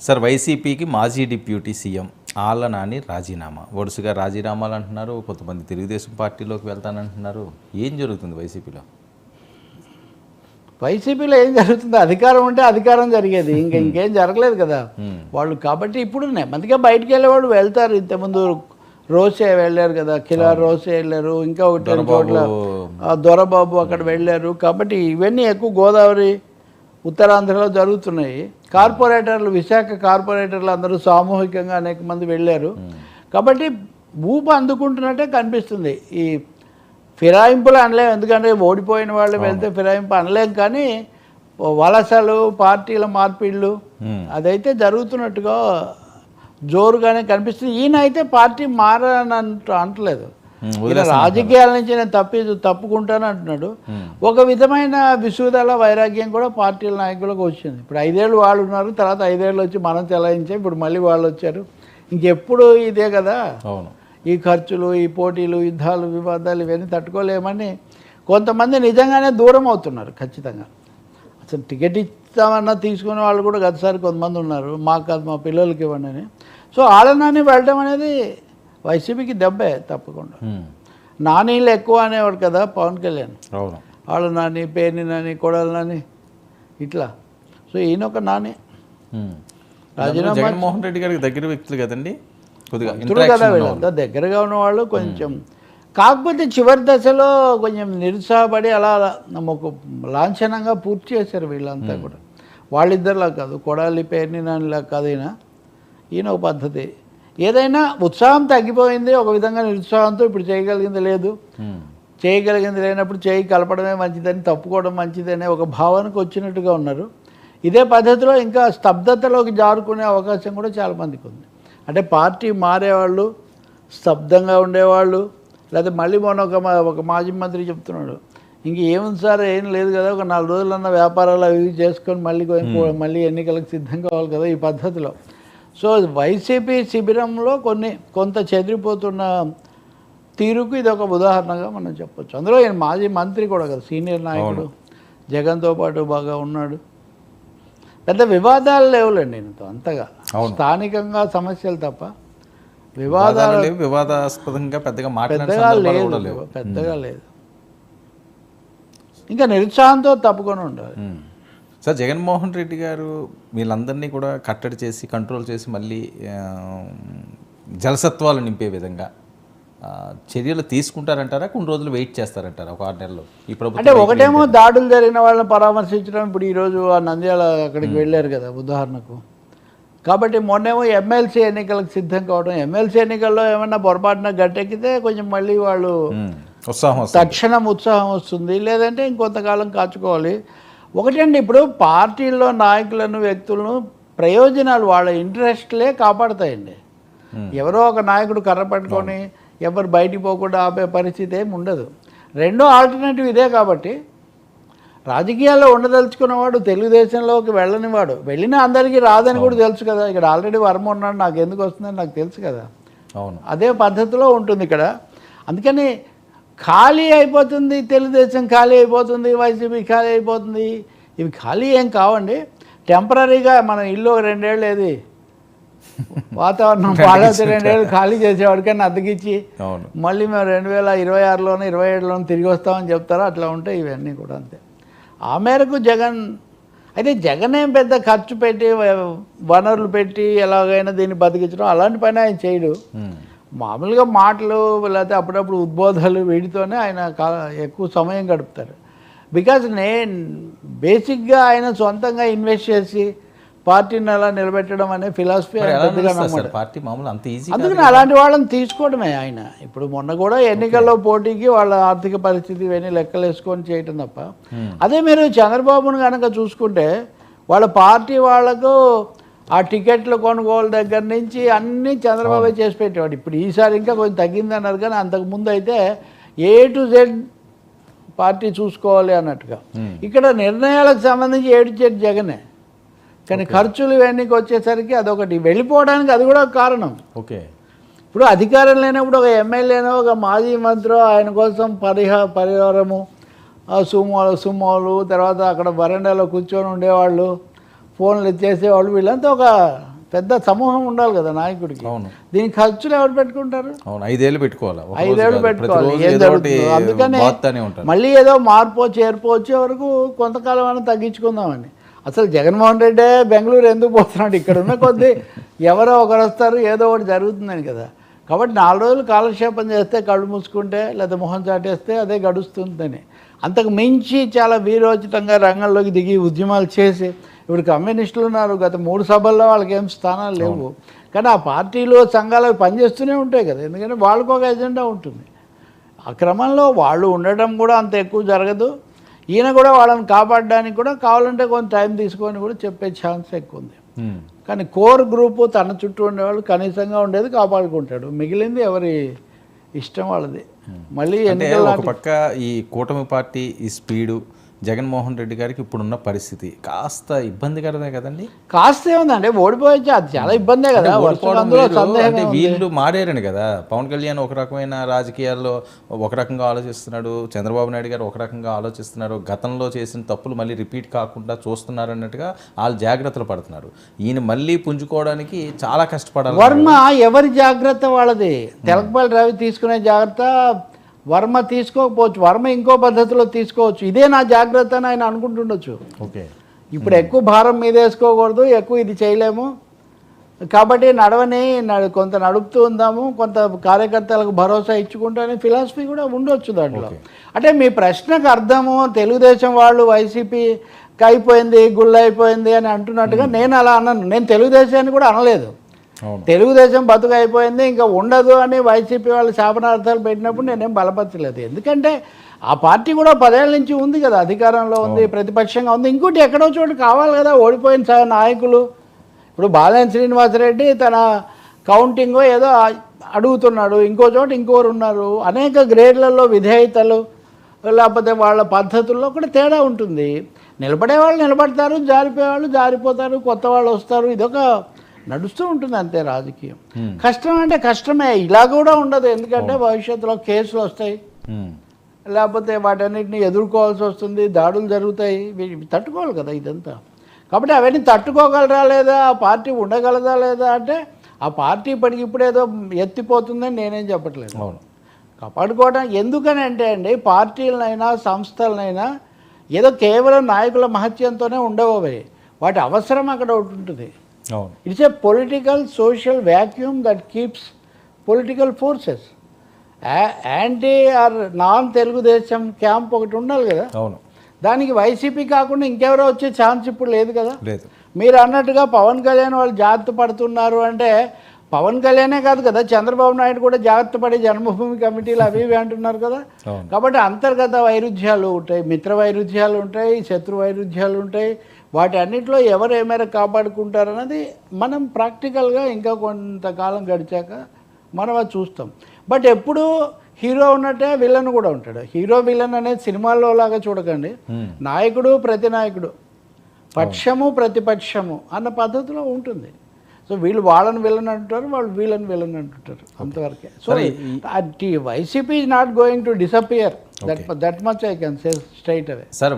సార్, వైసీపీకి మాజీ డిప్యూటీ సీఎం ఆళ్ల నాని రాజీనామా, వరుసగా రాజీనామాలు అంటున్నారు, కొంతమంది తెలుగుదేశం పార్టీలోకి వెళ్తానంటున్నారు. ఏం జరుగుతుంది వైసీపీలో? వైసీపీలో ఏం జరుగుతుంది? అధికారం ఉంటే అధికారం జరిగేది, ఇంకేం జరగలేదు కదా వాళ్ళు. కాబట్టి ఇప్పుడు నెమ్మదిగా బయటికి వెళ్ళేవాళ్ళు వెళ్తారు. ఇంతకుముందు రోసే వెళ్ళారు కదా, కిలా రోసే వెళ్ళారు, ఇంకా ఒకటి రెండు చోట్ల దొరబాబు అక్కడ వెళ్ళారు. కాబట్టి ఇవన్నీ ఎక్కువ గోదావరి ఉత్తరాంధ్రలో జరుగుతున్నాయి. కార్పొరేటర్లు, విశాఖ కార్పొరేటర్లు అందరూ సామూహికంగా అనేక మంది వెళ్ళారు. కాబట్టి ఊపు అందుకుంటున్నట్టే కనిపిస్తుంది. ఈ ఫిరాయింపులు అనలేం, ఎందుకంటే ఓడిపోయిన వాళ్ళు వెళ్తే ఫిరాయింపు అనలేం, కానీ వలసలు, పార్టీల మార్పిళ్ళు అదైతే జరుగుతున్నట్టుగా జోరుగానే కనిపిస్తుంది. ఈయన అయితే పార్టీ అంటలేదు, ఈయన రాజకీయాల నుంచి నేను తప్పుకుంటాను అంటున్నాడు. ఒక విధమైన విసుగుదల, వైరాగ్యం కూడా పార్టీల నాయకులకు వచ్చింది. ఇప్పుడు 5 ఏళ్ళు వాళ్ళు ఉన్నారు, తర్వాత 5 ఏళ్ళు వచ్చి మనం చెలాయించాం, ఇప్పుడు మళ్ళీ వాళ్ళు వచ్చారు. ఇంకెప్పుడు ఇదే కదా, ఈ ఖర్చులు, ఈ పోటీలు, యుద్ధాలు, వివాదాలు ఇవన్నీ తట్టుకోలేమని కొంతమంది నిజంగానే దూరం అవుతున్నారు. ఖచ్చితంగా అసలు టికెట్ ఇస్తామన్నా తీసుకునే వాళ్ళు కూడా గతసారి కొంతమంది ఉన్నారు, మాకు కాదు మా పిల్లలకి ఇవ్వండి అని. సో ఆళ్ల నాని వెళ్ళడం అనేది వైసీపీకి దెబ్బే తప్పకుండా. నానీళ్ళు ఎక్కువ అనేవాడు కదా పవన్ కళ్యాణ్, ఆళ్ల నాని, పేర్ని నాని, కొడాల నాని ఇట్లా. సో ఈయన ఒక నాని. రాజీనామా జగన్మోహన్ రెడ్డి గారికి దగ్గర వ్యక్తులు కదండి, కదా వీళ్ళంతా దగ్గరగా ఉన్నవాళ్ళు కొంచెం. కాకపోతే చివరి దశలో కొంచెం నిరుత్సాహపడి అలా ఒక లాంఛనంగా పూర్తి చేశారు వీళ్ళంతా కూడా. వాళ్ళిద్దరిలా కాదు, కొడాలి పేర్ని నానిలా కాదు, ఈయన ఒక పద్ధతి. ఏదైనా ఉత్సాహం తగ్గిపోయింది, ఒక విధంగా నిరుత్సాహంతో ఇప్పుడు చేయగలిగింది లేదు, చేయగలిగింది లేనప్పుడు చేయి కలపడమే మంచిదని, తప్పుకోవడం మంచిదనే ఒక భావనకు వచ్చినట్టుగా ఉన్నారు. ఇదే పద్ధతిలో ఇంకా స్తబ్దతలోకి జారుకునే అవకాశం కూడా చాలామందికి ఉంది. అంటే పార్టీ మారేవాళ్ళు, స్తబ్దంగా ఉండేవాళ్ళు, లేదా మళ్ళీ మొన్న ఒక మాజీ మంత్రి చెప్తున్నాడు, ఇంక ఏముంది సార్ ఏం లేదు కదా, ఒక 4 రోజులన్న వ్యాపారాలు అవి చేసుకొని మళ్ళీ ఎన్నికలకు సిద్ధం కావాలి కదా ఈ పద్ధతిలో. సో వైసీపీ శిబిరంలో కొంత చెదిరిపోతున్న తీరుకు ఇది ఒక ఉదాహరణగా మనం చెప్పొచ్చు. అందులో ఈయన మాజీ మంత్రి కూడా కదా, సీనియర్ నాయకుడు, జగన్తో పాటు బాగా ఉన్నాడు. పెద్ద వివాదాలు లేవులేండి ఈయనతో అంతగా, స్థానికంగా సమస్యలు తప్ప వివాదాలు వివాదాస్పదంగా పెద్దగా లేదు. ఇంకా నిరుత్సాహంతో తప్పుకొని ఉండాలి. సార్, జగన్మోహన్ రెడ్డి గారు వీళ్ళందరినీ కూడా కట్టడి చేసి, కంట్రోల్ చేసి, మళ్ళీ జలసత్వాలు నింపే విధంగా చర్యలు తీసుకుంటారంటారా, కొన్ని రోజులు వెయిట్ చేస్తారంటారా, ఒక 6 నెలలు ఈ ప్రభుత్వం? అంటే ఒకటేమో దాడులు జరిగిన వాళ్ళని పరామర్శించడం, ఇప్పుడు ఈరోజు ఆ నంద్యాల అక్కడికి వెళ్ళారు కదా ఉదాహరణకు. కాబట్టి మొన్నేమో ఎమ్మెల్సీ ఎన్నికలకు సిద్ధం కావడం, ఎమ్మెల్సీ ఎన్నికల్లో ఏమన్నా పొరపాటున గట్టెక్కితే కొంచెం మళ్ళీ వాళ్ళు తక్షణం ఉత్సాహం వస్తుంది, లేదంటే ఇంకొంతకాలం కాచుకోవాలి. ఒకటండి, ఇప్పుడు పార్టీల్లో నాయకులను, వ్యక్తులను ప్రయోజనాలు, వాళ్ళ ఇంట్రెస్ట్లే కాపాడుతాయండి. ఎవరో ఒక నాయకుడు కర్ర పట్టుకొని ఎవరు బయటికి పోకుండా ఆపే పరిస్థితి ఏమి ఉండదు. రెండో ఆల్టర్నేటివ్ ఇదే. కాబట్టి రాజకీయాల్లో ఉండదలుచుకున్నవాడు తెలుగుదేశంలోకి వెళ్ళనివాడు, వెళ్ళినా అందరికీ రాదని కూడా తెలుసు కదా. ఇక్కడ ఆల్రెడీ వర్మ ఉన్నాడు, నాకు ఎందుకు వస్తుందని నాకు తెలుసు కదా. అదే పద్ధతిలో ఉంటుంది ఇక్కడ. అందుకని ఖాళీ అయిపోతుంది, తెలుగుదేశం ఖాళీ అయిపోతుంది, వైసీపీ ఖాళీ అయిపోతుంది. ఇవి ఖాళీ ఏం కావండి, టెంపరీగా మన ఇల్లు 2 ఏళ్ళు ఏది వాతావరణం పాలైతే 2 ఏళ్ళు ఖాళీ చేసేవాడికన్నా అద్దెకిచ్చి మళ్ళీ మేము 2026లోనో 27లోనో తిరిగి వస్తామని చెప్తారో అట్లా ఉంటాయి ఇవన్నీ కూడా అంతే. ఆ మేరకు జగన్ అయితే జగన్ ఏం పెద్ద ఖర్చు పెట్టి వనరులు పెట్టి ఎలాగైనా దీన్ని బతికించడం అలాంటి పని ఆయన చేయడు. మామూలుగా మాటలు లేకపోతే అప్పుడప్పుడు ఉద్బోధాలు వీటితోనే ఆయన ఎక్కువ సమయం గడుపుతారు. బికాజ్ బేసిక్గా ఆయన సొంతంగా ఇన్వెస్ట్ చేసి పార్టీని అలా నిలబెట్టడం అనే ఫిలాసఫీ అందుకని అలాంటి వాళ్ళని తీసుకోవడమే ఆయన. ఇప్పుడు మొన్న కూడా ఎన్నికల్లో పోటీకి వాళ్ళ ఆర్థిక పరిస్థితి ఇవన్నీ లెక్కలు వేసుకొని చేయటం తప్ప. అదే మీరు చంద్రబాబును కనుక చూసుకుంటే వాళ్ళ పార్టీ వాళ్లకు ఆ టికెట్ల కొనుగోలు దగ్గర నుంచి అన్నీ చంద్రబాబు చేసి పెట్టేవాడు. ఇప్పుడు ఈసారి ఇంకా కొంచెం తగ్గిందన్నారు, కానీ అంతకుముందు అయితే A to Z పార్టీ చూసుకోవాలి అన్నట్టుగా. ఇక్కడ నిర్ణయాలకు సంబంధించి A to Z జగనే. కానీ ఖర్చులు ఇవన్నీకి వచ్చేసరికి అదొకటి, వెళ్ళిపోవడానికి అది కూడా ఒక కారణం. ఓకే. ఇప్పుడు అధికారం లేనప్పుడు ఒక ఎమ్మెల్యేనో ఒక మాజీ మంత్రి ఆయన కోసం పరిహారము సుమోలు, తర్వాత అక్కడ వరండాలో కూర్చొని ఉండేవాళ్ళు, ఫోన్లు ఇచ్చేసేవాళ్ళు, వీళ్ళంతా ఒక పెద్ద సమూహం ఉండాలి కదా నాయకుడికి. అవును. దీనికి ఖర్చులు ఎవరు పెట్టుకుంటారు? అవును, 5 ఏళ్ళు పెట్టుకోవాలి, 5 ఏళ్ళు పెట్టుకోవాలి. ఏం జరుగుతుందో. అందుకనే మళ్ళీ ఏదో మార్పు చేర్పు వచ్చే వరకు కొంతకాలం అయినా తగ్గించుకుందామని. అసలు జగన్మోహన్ రెడ్డి బెంగళూరు ఎందుకు పోతున్నాడు? ఇక్కడ ఉన్న కొద్దీ ఎవరో ఒకరు వస్తారు, ఏదో ఒకటి జరుగుతుందని కదా. కాబట్టి 4 రోజులు కాలక్షేపం చేస్తే, కళ్ళు మూసుకుంటే లేదా మొహం చాటేస్తే అదే గడుస్తుందని. అంతకు మించి చాలా వీరోచితంగా రంగంలోకి దిగి ఉద్యమాలు చేసి, ఇప్పుడు కమ్యూనిస్టులు ఉన్నారు, గత 3 సభల్లో వాళ్ళకి ఏం స్థానాలు లేవు, కానీ ఆ పార్టీలు సంఘాలు పనిచేస్తూనే ఉంటాయి కదా, ఎందుకంటే వాళ్ళకు ఒక ఎజెండా ఉంటుంది. ఆ క్రమంలో వాళ్ళు ఉండటం కూడా అంత ఎక్కువ జరగదు. ఈయన కూడా వాళ్ళని కాపాడడానికి కూడా కావాలంటే కొంత టైం తీసుకొని కూడా చెప్పే ఛాన్స్ ఎక్కువ ఉంది. కానీ కోర్ గ్రూపు తన చుట్టూ ఉండేవాళ్ళు కనీసంగా ఉండేది కాపాడుకుంటాడు, మిగిలింది ఎవరి ఇష్టం వాళ్ళది. మళ్ళీ ఒక పక్క ఈ కూటమి పార్టీ ఈ స్పీడు, జగన్మోహన్ రెడ్డి గారికి ఇప్పుడున్న పరిస్థితి కాస్త ఇబ్బందికరమే కదండి. కాస్త ఏముందండి, ఓడిపోయచ్చు, అది చాలా ఇబ్బందే కదా. అంటే వీళ్ళు మారారని కదా, పవన్ కళ్యాణ్ ఒక రకమైన రాజకీయాల్లో ఒక రకంగా ఆలోచిస్తున్నాడు, చంద్రబాబు నాయుడు గారు ఒక రకంగా ఆలోచిస్తున్నారు, గతంలో చేసిన తప్పులు మళ్ళీ రిపీట్ కాకుండా చూస్తున్నారు అన్నట్టుగా వాళ్ళు జాగ్రత్తలు పడుతున్నారు. ఈయన మళ్ళీ పుంజుకోవడానికి చాలా కష్టపడాలి. వర్మ ఎవరి జాగ్రత్త వాళ్ళది. తెలకపల్లి రవి తీసుకునే జాగ్రత్త వర్మ తీసుకోకపోవచ్చు, వర్మ ఇంకో పద్ధతిలో తీసుకోవచ్చు. ఇదే నా జాగ్రత్త అని ఆయన అనుకుంటుండొచ్చు. ఓకే. ఇప్పుడు ఎక్కువ భారం మీద వేసుకోకూడదు, ఎక్కువ ఇది చేయలేము కాబట్టి కొంత నడుపుతూ ఉందాము, కొంత కార్యకర్తలకు భరోసా ఇచ్చుకుంటానే ఫిలాసఫీ కూడా ఉండొచ్చు దాంట్లో. అంటే మీ ప్రశ్నకు అర్థము తెలుగుదేశం వాళ్ళు వైసీపీకి అయిపోయింది, గుళ్ళు అయిపోయింది అని అంటున్నట్టుగా నేను అలా అన్నాను. నేను తెలుగుదేశాన్ని కూడా అనలేదు. తెలుగుదేశం బతుకు అయిపోయింది, ఇంకా ఉండదు అని వైసీపీ వాళ్ళు శాపనార్థాలు పెట్టినప్పుడు నేనేం బలపరచలేదు. ఎందుకంటే ఆ పార్టీ కూడా 10 ఏళ్ళ నుంచి ఉంది కదా, అధికారంలో ఉంది, ప్రతిపక్షంగా ఉంది. ఇంకోటి ఎక్కడో చోటు కావాలి కదా ఓడిపోయిన నాయకులు. ఇప్పుడు బాలినేని శ్రీనివాసరెడ్డి తన కౌంటింగ్ ఏదో అడుగుతున్నాడు, ఇంకో చోట ఇంకోరు ఉన్నారు. అనేక గ్రేడ్లలో విధేయతలు లేకపోతే వాళ్ళ పద్ధతుల్లో కూడా తేడా ఉంటుంది. నిలబడే వాళ్ళు నిలబడతారు, జారిపోయేవాళ్ళు జారిపోతారు, కొత్త వాళ్ళు వస్తారు. ఇదొక నడుస్తూ ఉంటుంది అంతే రాజకీయం. కష్టం అంటే కష్టమే, ఇలా కూడా ఉండదు. ఎందుకంటే భవిష్యత్తులో కేసులు వస్తాయి, లేకపోతే వాటన్నిటిని ఎదుర్కోవాల్సి వస్తుంది, దాడులు జరుగుతాయి, తట్టుకోవాలి కదా ఇదంతా. కాబట్టి అవన్నీ తట్టుకోగలరా లేదా, ఆ పార్టీ ఉండగలదా లేదా అంటే ఆ పార్టీ ఇప్పటికిప్పుడు ఏదో ఎత్తిపోతుందని నేనేం చెప్పట్లేదు. కాపాడుకోవడం ఎందుకని అంటే అండి, పార్టీలనైనా సంస్థలనైనా ఏదో కేవలం నాయకుల మహత్యంతోనే ఉండవు, వాటి అవసరం అక్కడ ఒకటి ఉంటుంది. It's a political social vacuum that keeps political forces. Anti or non Telugu Desam camp ఒకటి ఉండాలి కదా. దానికి వైసీపీ కాకుండా ఇంకెవరో వచ్చే ఛాన్స్ ఇప్పుడు లేదు కదా. మీరు అన్నట్టుగా పవన్ కళ్యాణ్ వాళ్ళు జాగ్రత్త పడుతున్నారు అంటే పవన్ కళ్యాణే కాదు కదా, చంద్రబాబు నాయుడు కూడా జాగ్రత్త పడి జన్మభూమి కమిటీలు అవి ఇవి అంటున్నారు కదా. కాబట్టి అంతర్గత వైరుధ్యాలు ఉంటాయి, మిత్ర వైరుధ్యాలు ఉంటాయి, శత్రు వైరుధ్యాలు ఉంటాయి. వాటి అన్నింటిలో ఎవరు ఏ మేరకు కాపాడుకుంటారన్నది మనం ప్రాక్టికల్గా ఇంకా కొంతకాలం గడిచాక మనం అది చూస్తాం. బట్ ఎప్పుడు హీరో ఉన్నట్టే విలన్ కూడా ఉంటాడు. హీరో విలన్ అనేది సినిమాల్లో లాగా చూడకండి. నాయకుడు ప్రతినాయకుడు, పక్షము ప్రతిపక్షము అన్న పద్ధతిలో ఉంటుంది. సో వీళ్ళు వాళ్ళని విలన్ అంటారు, వాళ్ళు వీళ్ళని విలన్ అంటుంటారు, అంతవరకే. So YCP is not going to disappear, that much I can say straight away. Sir,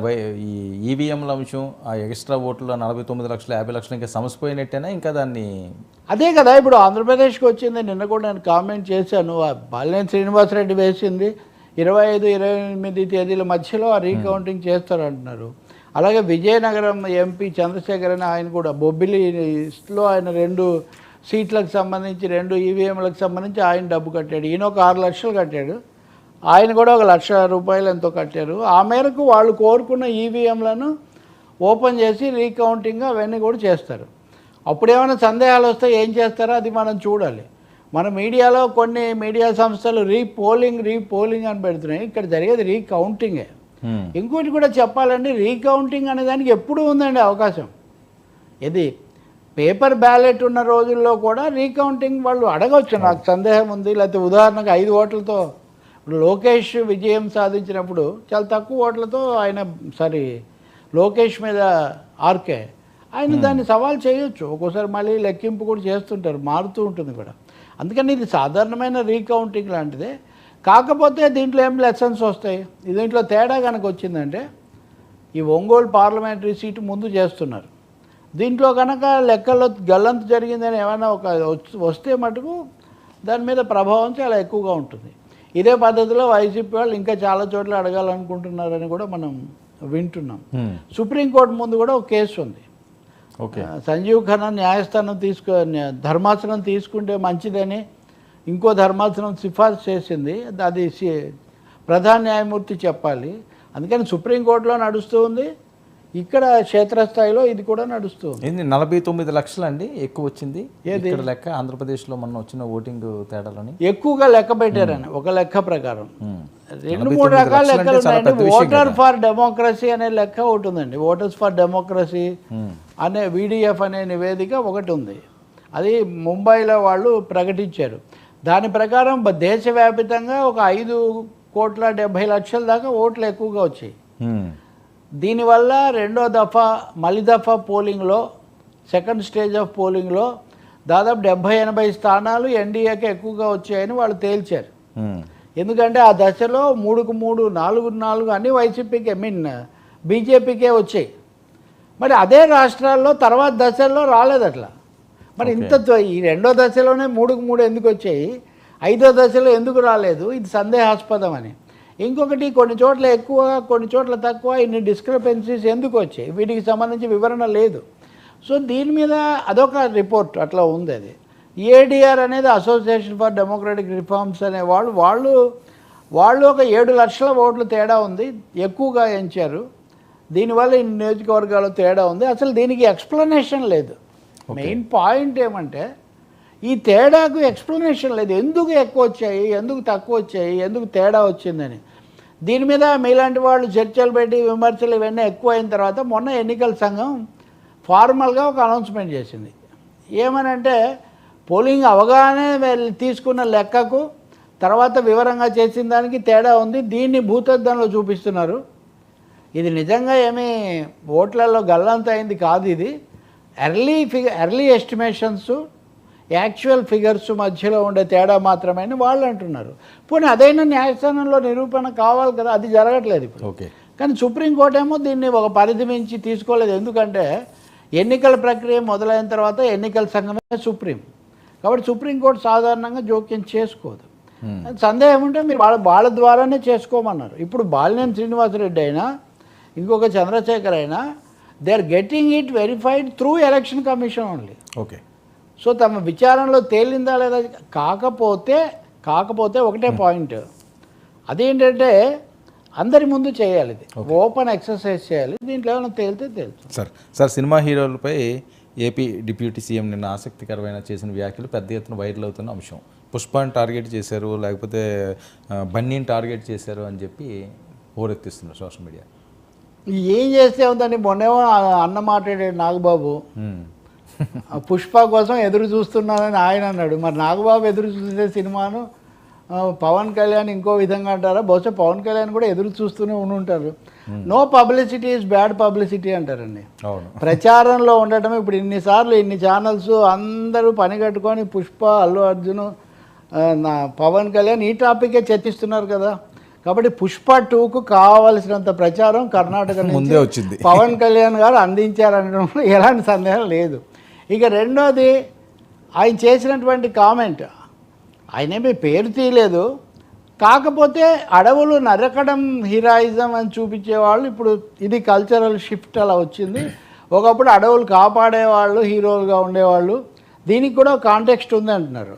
ఈ ఈవీఎంల అంశం, ఆ ఎక్స్ట్రా ఓట్లు 49 లక్షలు 50 లక్షలు ఇంకా సమసిపోయినట్టేనా? ఇంకా దాన్ని అదే కదా ఇప్పుడు ఆంధ్రప్రదేశ్కి వచ్చింది. నిన్న కూడా నేను కామెంట్ చేశాను. బాలినేని శ్రీనివాసరెడ్డి వేసింది 25-28 తేదీల మధ్యలో ఆ రీకౌంటింగ్ చేస్తారంటున్నారు. అలాగే విజయనగరం ఎంపీ చంద్రశేఖర్ అని ఆయన కూడా బొబ్బిలిలో ఆయన 2 సీట్లకు సంబంధించి 2 ఈవీఎంలకు సంబంధించి ఆయన డబ్బు కట్టాడు. ఈయన ఒక 6 లక్షలు కట్టాడు, ఆయన కూడా ఒక ₹1,00,000 ఎంతో కట్టారు. ఆ మేరకు వాళ్ళు కోరుకున్న ఈవీఎంలను ఓపెన్ చేసి రీకౌంటింగ్ అవన్నీ కూడా చేస్తారు. అప్పుడు ఏమైనా సందేహాలు వస్తే ఏం చేస్తారో అది మనం చూడాలి. మన మీడియాలో కొన్ని మీడియా సంస్థలు రీపోలింగ్ అని పెడుతున్నాయి, ఇక్కడ జరిగేది రీకౌంటింగే. ఇంకోటి కూడా చెప్పాలండి, రీకౌంటింగ్ అనే దానికి ఎప్పుడూ ఉందండి అవకాశం. ఇది పేపర్ బ్యాలెట్ ఉన్న రోజుల్లో కూడా రీకౌంటింగ్ వాళ్ళు అడగవచ్చు, నాకు సందేహం ఉంది. లేకపోతే ఉదాహరణకు 5 ఓట్లతో ఇప్పుడు లోకేష్ విజయం సాధించినప్పుడు చాలా తక్కువ ఓట్లతో లోకేష్ మీద ఆర్కే ఆయన దాన్ని సవాల్ చేయొచ్చు. ఒక్కోసారి మళ్ళీ లెక్కింపు కూడా చేస్తుంటారు, మారుతూ ఉంటుంది కూడా. అందుకని ఇది సాధారణమైన రీకౌంటింగ్ లాంటిదే. కాకపోతే దీంట్లో ఏం లెసన్స్ వస్తాయి, దీంట్లో తేడా కనుక వచ్చిందంటే ఈ ఒంగోలు పార్లమెంటరీ సీటు ముందు చేస్తున్నారు. దీంట్లో కనుక లెక్కల్లో గల్లంతు జరిగిందని ఏమైనా ఒక వస్తే మటుకు దాని మీద ప్రభావం చాలా ఎక్కువగా ఉంటుంది. ఇదే పద్ధతిలో వైసీపీ వాళ్ళు ఇంకా చాలా చోట్ల అడగాలనుకుంటున్నారని కూడా మనం వింటున్నాం. సుప్రీంకోర్టు ముందు కూడా ఒక కేసు ఉంది. సంజీవ్ ఖన్నా న్యాయస్థానం ధర్మాసనం తీసుకుంటే మంచిదని ఇంకో ధర్మాసనం సిఫార్సు చేసింది. అది ప్రధాన న్యాయమూర్తి చెప్పాలి. అందుకని సుప్రీంకోర్టులో నడుస్తూ ఉంది, ఇక్కడ క్షేత్రస్థాయిలో ఇది కూడా నడుస్తుంది. 49 లక్షలు అండి ఎక్కువ వచ్చింది ఇక్కడ లెక్క. ఆంధ్రప్రదేశ్లో మొన్న వచ్చిన ఓటింగ్ తేడాలని ఎక్కువగా లెక్క పెట్టారని ఒక లెక్క ప్రకారం 2-3 రకాల లెక్కలు ఉన్నాయండి. ఓటర్ ఫర్ డెమోక్రసీ అనే లెక్క ఒకటి ఉందండి. ఓటర్స్ ఫర్ డెమోక్రసీ అనే VDF అనే నివేదిక ఒకటి ఉంది. అది ముంబైలో వాళ్ళు ప్రకటించారు. దాని ప్రకారం దేశవ్యాప్తంగా ఒక 5,70,00,000 దాకా ఓట్లు ఎక్కువగా వచ్చాయి. దీనివల్ల రెండో దఫా మలి దఫా పోలింగ్లో, సెకండ్ స్టేజ్ ఆఫ్ పోలింగ్లో దాదాపు 70-80 స్థానాలు ఎన్డీఏకి ఎక్కువగా వచ్చాయని వాళ్ళు తేల్చారు. ఎందుకంటే ఆ దశలో 3-3, 4-4 అన్ని వైసీపీకి బీజేపీకే వచ్చాయి. మరి అదే రాష్ట్రాల్లో తర్వాత దశల్లో రాలేదు అట్లా. మరి ఈ రెండో దశలోనే 3-3 ఎందుకు వచ్చాయి, ఐదో దశలో ఎందుకు రాలేదు, ఇది సందేహాస్పదం అని. ఇంకొకటి, కొన్ని చోట్ల ఎక్కువ కొన్ని చోట్ల తక్కువ, ఇన్ని డిస్క్రిపెన్సీస్ ఎందుకు వచ్చాయి, వీటికి సంబంధించి వివరణ లేదు. సో దీని మీద అదొక రిపోర్ట్ అట్లా ఉంది. అది ఏడీఆర్ అనేది అసోసియేషన్ ఫర్ డెమోక్రటిక్ రిఫార్మ్స్ అనే వాళ్ళు ఒక 7 లక్షల ఓట్లు తేడా ఉంది ఎక్కువగా ఎంచారు. దీనివల్ల ఇన్ని నియోజకవర్గాలు తేడా ఉంది. అసలు దీనికి ఎక్స్ప్లెనేషన్ లేదు. మెయిన్ పాయింట్ ఏమంటే ఈ తేడాకు ఎక్స్ప్లెనేషన్ లేదు. ఎందుకు ఎక్కువ వచ్చాయి, ఎందుకు తక్కువ వచ్చాయి, ఎందుకు తేడా వచ్చిందని. దీని మీద మీలాంటి వాళ్ళు చర్చలు పెట్టి విమర్శలు ఇవన్నీ ఎక్కువ అయిన తర్వాత మొన్న ఎన్నికల సంఘం ఫార్మల్గా ఒక అనౌన్స్మెంట్ చేసింది. ఏమనంటే పోలింగ్ అవగానే తీసుకున్న లెక్కకు తర్వాత వివరంగా చేసిన దానికి తేడా ఉంది, దీన్ని భూతద్దంలో చూపిస్తున్నారు. ఇది నిజంగా ఏమీ ఓట్లలో గల్లంత అయింది కాదు. ఇది ఎర్లీ ఎస్టిమేషన్స్ యాక్చువల్ ఫిగర్స్ మధ్యలో ఉండే తేడా మాత్రమే అని వాళ్ళు అంటున్నారు. పోనీ అదైనా న్యాయస్థానంలో నిరూపణ కావాలి కదా, అది జరగట్లేదు ఇప్పుడు. కానీ సుప్రీంకోర్టు ఏమో దీన్ని ఒక పరిధి మించి తీసుకోలేదు. ఎందుకంటే ఎన్నికల ప్రక్రియ మొదలైన తర్వాత ఎన్నికల సంఘమే సుప్రీం. కాబట్టి సుప్రీంకోర్టు సాధారణంగా జోక్యం చేసుకోదు. సందేహం ఉంటే మీరు వాళ్ళ ద్వారానే చేసుకోమన్నారు. ఇప్పుడు బాలినేని శ్రీనివాసరెడ్డి అయినా ఇంకొక చంద్రశేఖర్ అయినా they are getting it verified through election commission only. So తమ విచారణలో తేలిందా లేదా, కాకపోతే ఒకటే పాయింట్, అదేంటంటే అందరి ముందు చేయాలి, ఇది ఓపెన్ ఎక్సర్సైజ్ చేయాలి. దీంట్లో ఏమైనా తేలితే తెలుసు. సార్ సినిమా హీరోలపై ఏపీ డిప్యూటీ సీఎం నిన్న ఆసక్తికరమైన చేసిన వ్యాఖ్యలు పెద్ద ఎత్తున వైరల్ అవుతున్న అంశం. పుష్పాన్ని టార్గెట్ చేశారు, లేకపోతే బన్నీని టార్గెట్ చేశారు అని చెప్పి హోరెత్తిస్తున్నారు సోషల్ మీడియా. ఏం చేస్తే ఉందండి, మొన్నేమో అన్న మాట్లాడాడు నాగబాబు, పుష్ప కోసం ఎదురు చూస్తున్నానని ఆయన అన్నాడు. మరి నాగబాబు ఎదురు చూసే సినిమాను పవన్ కళ్యాణ్ ఇంకో విధంగా అంటారా? బహుశా పవన్ కళ్యాణ్ కూడా ఎదురు చూస్తూనే ఉంటారు. No publicity is bad publicity అంటారండి. ప్రచారంలో ఉండటం. ఇప్పుడు ఇన్నిసార్లు ఇన్ని ఛానల్స్ అందరూ పని కట్టుకొని పుష్ప, అల్లు అర్జున్, పవన్ కళ్యాణ్ ఈ టాపికే చర్చిస్తున్నారు కదా. కాబట్టి పుష్ప 2కు కావాల్సినంత ప్రచారం కర్ణాటక నుంచి వచ్చింది, పవన్ కళ్యాణ్ గారు అందించారనడంలో ఎలాంటి సందేహం లేదు. ఇక రెండోది, ఆయన చేసినటువంటి కామెంట్, ఆయనేమీ పేరు తీయలేదు, కాకపోతే అడవులు నరకడం హీరోయిజం అని చూపించేవాళ్ళు ఇప్పుడు ఇది కల్చరల్ షిఫ్ట్ అలా వచ్చింది. ఒకప్పుడు అడవులు కాపాడేవాళ్ళు హీరోలుగా ఉండేవాళ్ళు. దీనికి కూడా కాంటెక్స్ట్ ఉంది అంటున్నారు.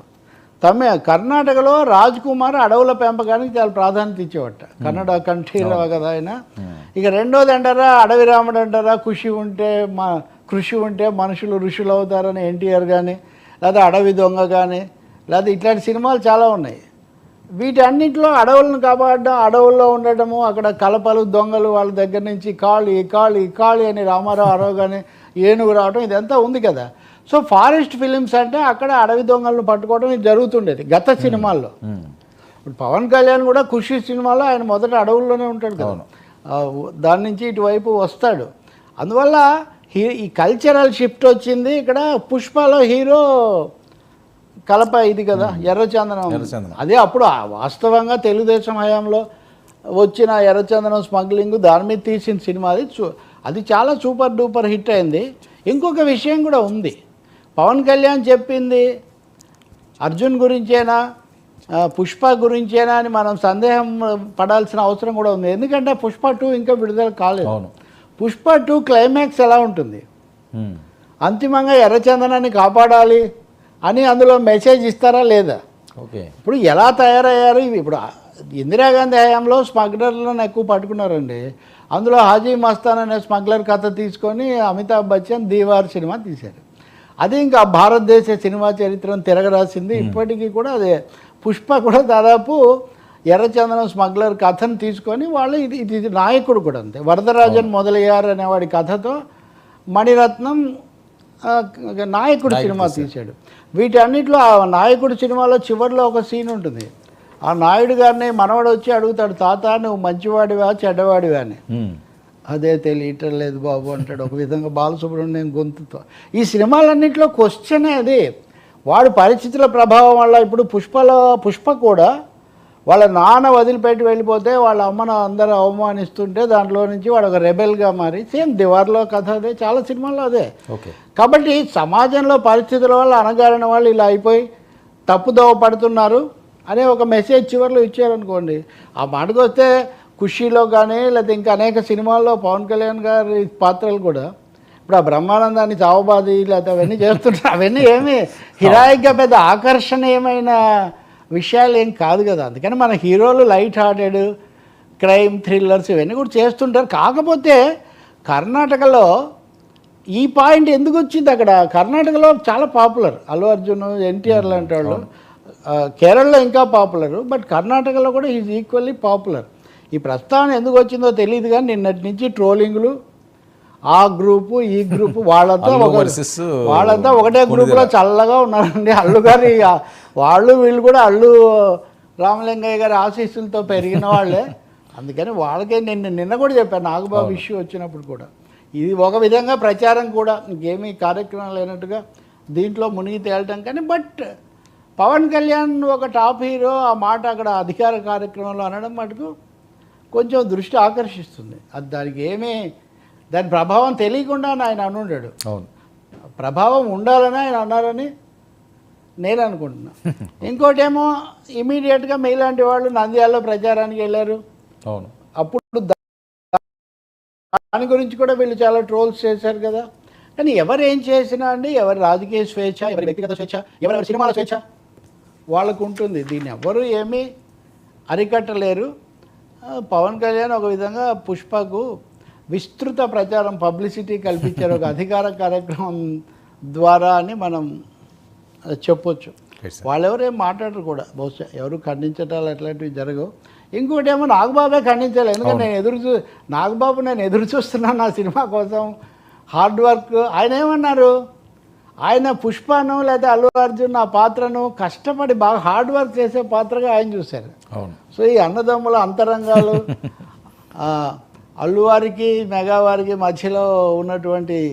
కర్ణాటకలో రాజ్ కుమార్ అడవుల పెంపకానికి చాలా ప్రాధాన్యత ఇచ్చేవాట, కన్నడ కంట్రీలో కదా ఆయన. ఇక రెండోది అంటారా, అడవి రాముడు అంటారా, కృషి ఉంటే మనుషులు ఋషులు అవుతారని ఎన్టీఆర్ కానీ, లేదా అడవి దొంగ కానీ, లేదా ఇట్లాంటి సినిమాలు చాలా ఉన్నాయి. వీటన్నింటిలో అడవులను కాపాడడం, అడవుల్లో ఉండటము, అక్కడ కలపలు దొంగలు వాళ్ళ దగ్గర నుంచి కాళీ కాళీ కాళీ అని రామారావు అరవగానే ఏనుగు రావడం ఇదంతా ఉంది కదా. సో ఫారెస్ట్ ఫిలిమ్స్ అంటే అక్కడ అడవి దొంగలను పట్టుకోవడం ఇది జరుగుతుండేది గత సినిమాల్లో. ఇప్పుడు పవన్ కళ్యాణ్ కూడా ఖుషి సినిమాలో ఆయన మొదట అడవుల్లోనే ఉంటాడు కదా, దాని నుంచి ఇటువైపు వస్తాడు. అందువల్ల ఈ కల్చరల్ షిఫ్ట్ వచ్చింది ఇక్కడ. పుష్పలో హీరో కలప ఇది కదా, ఎర్రచందనం. ఎర్రచందనం. అదే అప్పుడు వాస్తవంగా తెలుగుదేశం హయాంలో వచ్చిన ఎర్రచందనం స్మగ్లింగ్ దాని మీద తీసిన సినిమా అది. అది చాలా సూపర్ డూపర్ హిట్ అయింది. ఇంకొక విషయం కూడా ఉంది, పవన్ కళ్యాణ్ చెప్పింది అర్జున్ గురించేనా పుష్ప గురించేనా అని మనం సందేహం పడాల్సిన అవసరం కూడా ఉంది. ఎందుకంటే పుష్ప 2 ఇంకా విడుదల కాలేదు. పుష్ప 2 క్లైమాక్స్ ఎలా ఉంటుంది, అంతిమంగా ఎర్రచందనాన్ని కాపాడాలి అని అందులో మెసేజ్ ఇస్తారా లేదా? ఓకే. ఇప్పుడు ఎలా తయారయ్యారు ఇప్పుడు ఇందిరాగాంధీ హయాంలో స్మగ్లర్లను ఎక్కువ పట్టుకున్నారండి. అందులో హాజీ మస్తాన్ అనే స్మగ్లర్ కథ తీసుకొని అమితాబ్ బచ్చన్ దీవార్ సినిమా తీశారు. అది ఇంకా భారతదేశ సినిమా చరిత్రను తిరగరాసింది. ఇప్పటికీ కూడా అదే పుష్ప కూడా దాదాపు ఎర్రచందనం స్మగ్లర్ కథను తీసుకొని వాళ్ళు ఇది నాయకుడు కూడా అంతే. వరదరాజన్ మొదలయ్యారు అనేవాడి కథతో మణిరత్నం నాయకుడు సినిమా తీశాడు. వీటన్నిటిలో ఆ నాయకుడు సినిమాలో చివరిలో ఒక సీన్ ఉంటుంది. ఆ నాయుడు గారిని మనవాడు వచ్చి అడుగుతాడు, తాత నువ్వు మంచివాడివా చెడ్డవాడివా అని. అదే తెలియటం లేదు బాబు అంటాడు ఒక విధంగా బాలసుబ్రహ్మణ్యం గొంతుతో. ఈ సినిమాలన్నింటిలో క్వశ్చనే అది. వాడు పరిస్థితుల ప్రభావం వల్ల ఇప్పుడు పుష్ప కూడా వాళ్ళ నాన్న వదిలిపెట్టి వెళ్ళిపోతే వాళ్ళ అమ్మను అందరూ అవమానిస్తుంటే దాంట్లో నుంచి వాడు ఒక రెబెల్గా మారి, సేమ్ దివార్లో కథ అదే, చాలా సినిమాల్లో అదే. ఓకే. కాబట్టి సమాజంలో పరిస్థితుల వల్ల అనగారిన వాళ్ళు ఇలా అయిపోయి తప్పుదోవ పడుతున్నారు అనే ఒక మెసేజ్ చివరిలో ఇచ్చారనుకోండి. ఆ మాటకు వస్తే ఖుషీలో కానీ లేకపోతే ఇంకా అనేక సినిమాల్లో పవన్ కళ్యాణ్ గారి పాత్రలు కూడా ఇప్పుడు ఆ బ్రహ్మానందాన్ని చావబాది లేకపోతే అవన్నీ చేస్తుంటారు. అవన్నీ ఏమి హిరాయిక్గా పెద్ద ఆకర్షణీయమైన విషయాలు ఏం కాదు కదా. అందుకని మన హీరోలు లైట్ హార్టెడ్ క్రైమ్ థ్రిల్లర్స్ ఇవన్నీ కూడా చేస్తుంటారు. కాకపోతే కర్ణాటకలో ఈ పాయింట్ ఎందుకు వచ్చింది, అక్కడ కర్ణాటకలో చాలా పాపులర్ అల్లు అర్జున్ ఎన్టీఆర్ లాంటి వాళ్ళు. కేరళలో ఇంకా పాపులర్, బట్ కర్ణాటకలో కూడా ఈజ్ ఈక్వల్లీ పాపులర్. ఈ ప్రస్తావన ఎందుకు వచ్చిందో తెలియదు కానీ నిన్నటి నుంచి ట్రోలింగ్లు ఆ గ్రూపు ఈ గ్రూపు వాళ్ళంతా ఒకటే గ్రూపులో చల్లగా ఉన్నారండి. అల్లు గారి వాళ్ళు వీళ్ళు కూడా అల్లు రామలింగయ్య గారి ఆశీస్సులతో పెరిగిన వాళ్ళే. అందుకని వాళ్ళకే నిన్న కూడా చెప్పాను నాగబాబు ఇష్యూ వచ్చినప్పుడు కూడా. ఇది ఒక విధంగా ప్రచారం కూడా, ఇంకేమీ కార్యక్రమం లేనట్టుగా దీంట్లో మునిగి తేలటం. కానీ బట్ పవన్ కళ్యాణ్ ఒక టాప్ హీరో ఆ మాట అక్కడ అధికార కార్యక్రమంలో అనడం మటుకు కొంచెం దృష్టి ఆకర్షిస్తుంది. అది దాని ప్రభావం తెలియకుండా ఆయన అనుండాడు. అవును, ప్రభావం ఉండాలని ఆయన అన్నారని నేను అనుకుంటున్నా. ఇంకోటేమో ఇమీడియట్గా మీలాంటి వాళ్ళు నంద్యాలలో ప్రచారానికి వెళ్ళారు. అవును, అప్పుడు దాని గురించి కూడా వీళ్ళు చాలా ట్రోల్స్ చేశారు కదా. కానీ ఎవరు ఏం చేసినా అండి, ఎవరి రాజకీయ స్వేచ్ఛ, ఎవరి వ్యక్తిగత స్వేచ్ఛ, ఎవరెవరి సినిమాల స్వేచ్ఛ వాళ్ళకు ఉంటుంది. దీన్ని ఎవరు ఏమీ అరికట్టలేరు. పవన్ కళ్యాణ్ ఒక విధంగా పుష్పకు విస్తృత ప్రచారం పబ్లిసిటీ కల్పించారు ఒక అధికార కార్యక్రమం ద్వారా అని మనం చెప్పొచ్చు. వాళ్ళెవరు ఏం మాట్లాడరు కూడా, బహుశా ఎవరు ఖండించటాలు అట్లాంటివి జరగవు. ఇంకోటి ఏమో నాగబాబే ఖండించాలి. ఎందుకంటే నేను ఎదురు చూస్తున్నాను నా సినిమా కోసం, హార్డ్ వర్క్. ఆయన ఏమన్నారు, ఆయన పుష్పను లేదా అల్లు అర్జున్ ఆ పాత్రను కష్టపడి బాగా హార్డ్ వర్క్ చేసే పాత్రగా ఆయన చూశారు. సో ఈ అన్నదమ్ముల అంతరంగాలు అల్లు వారికి మెగా వారికి మధ్యలో ఉన్నటువంటి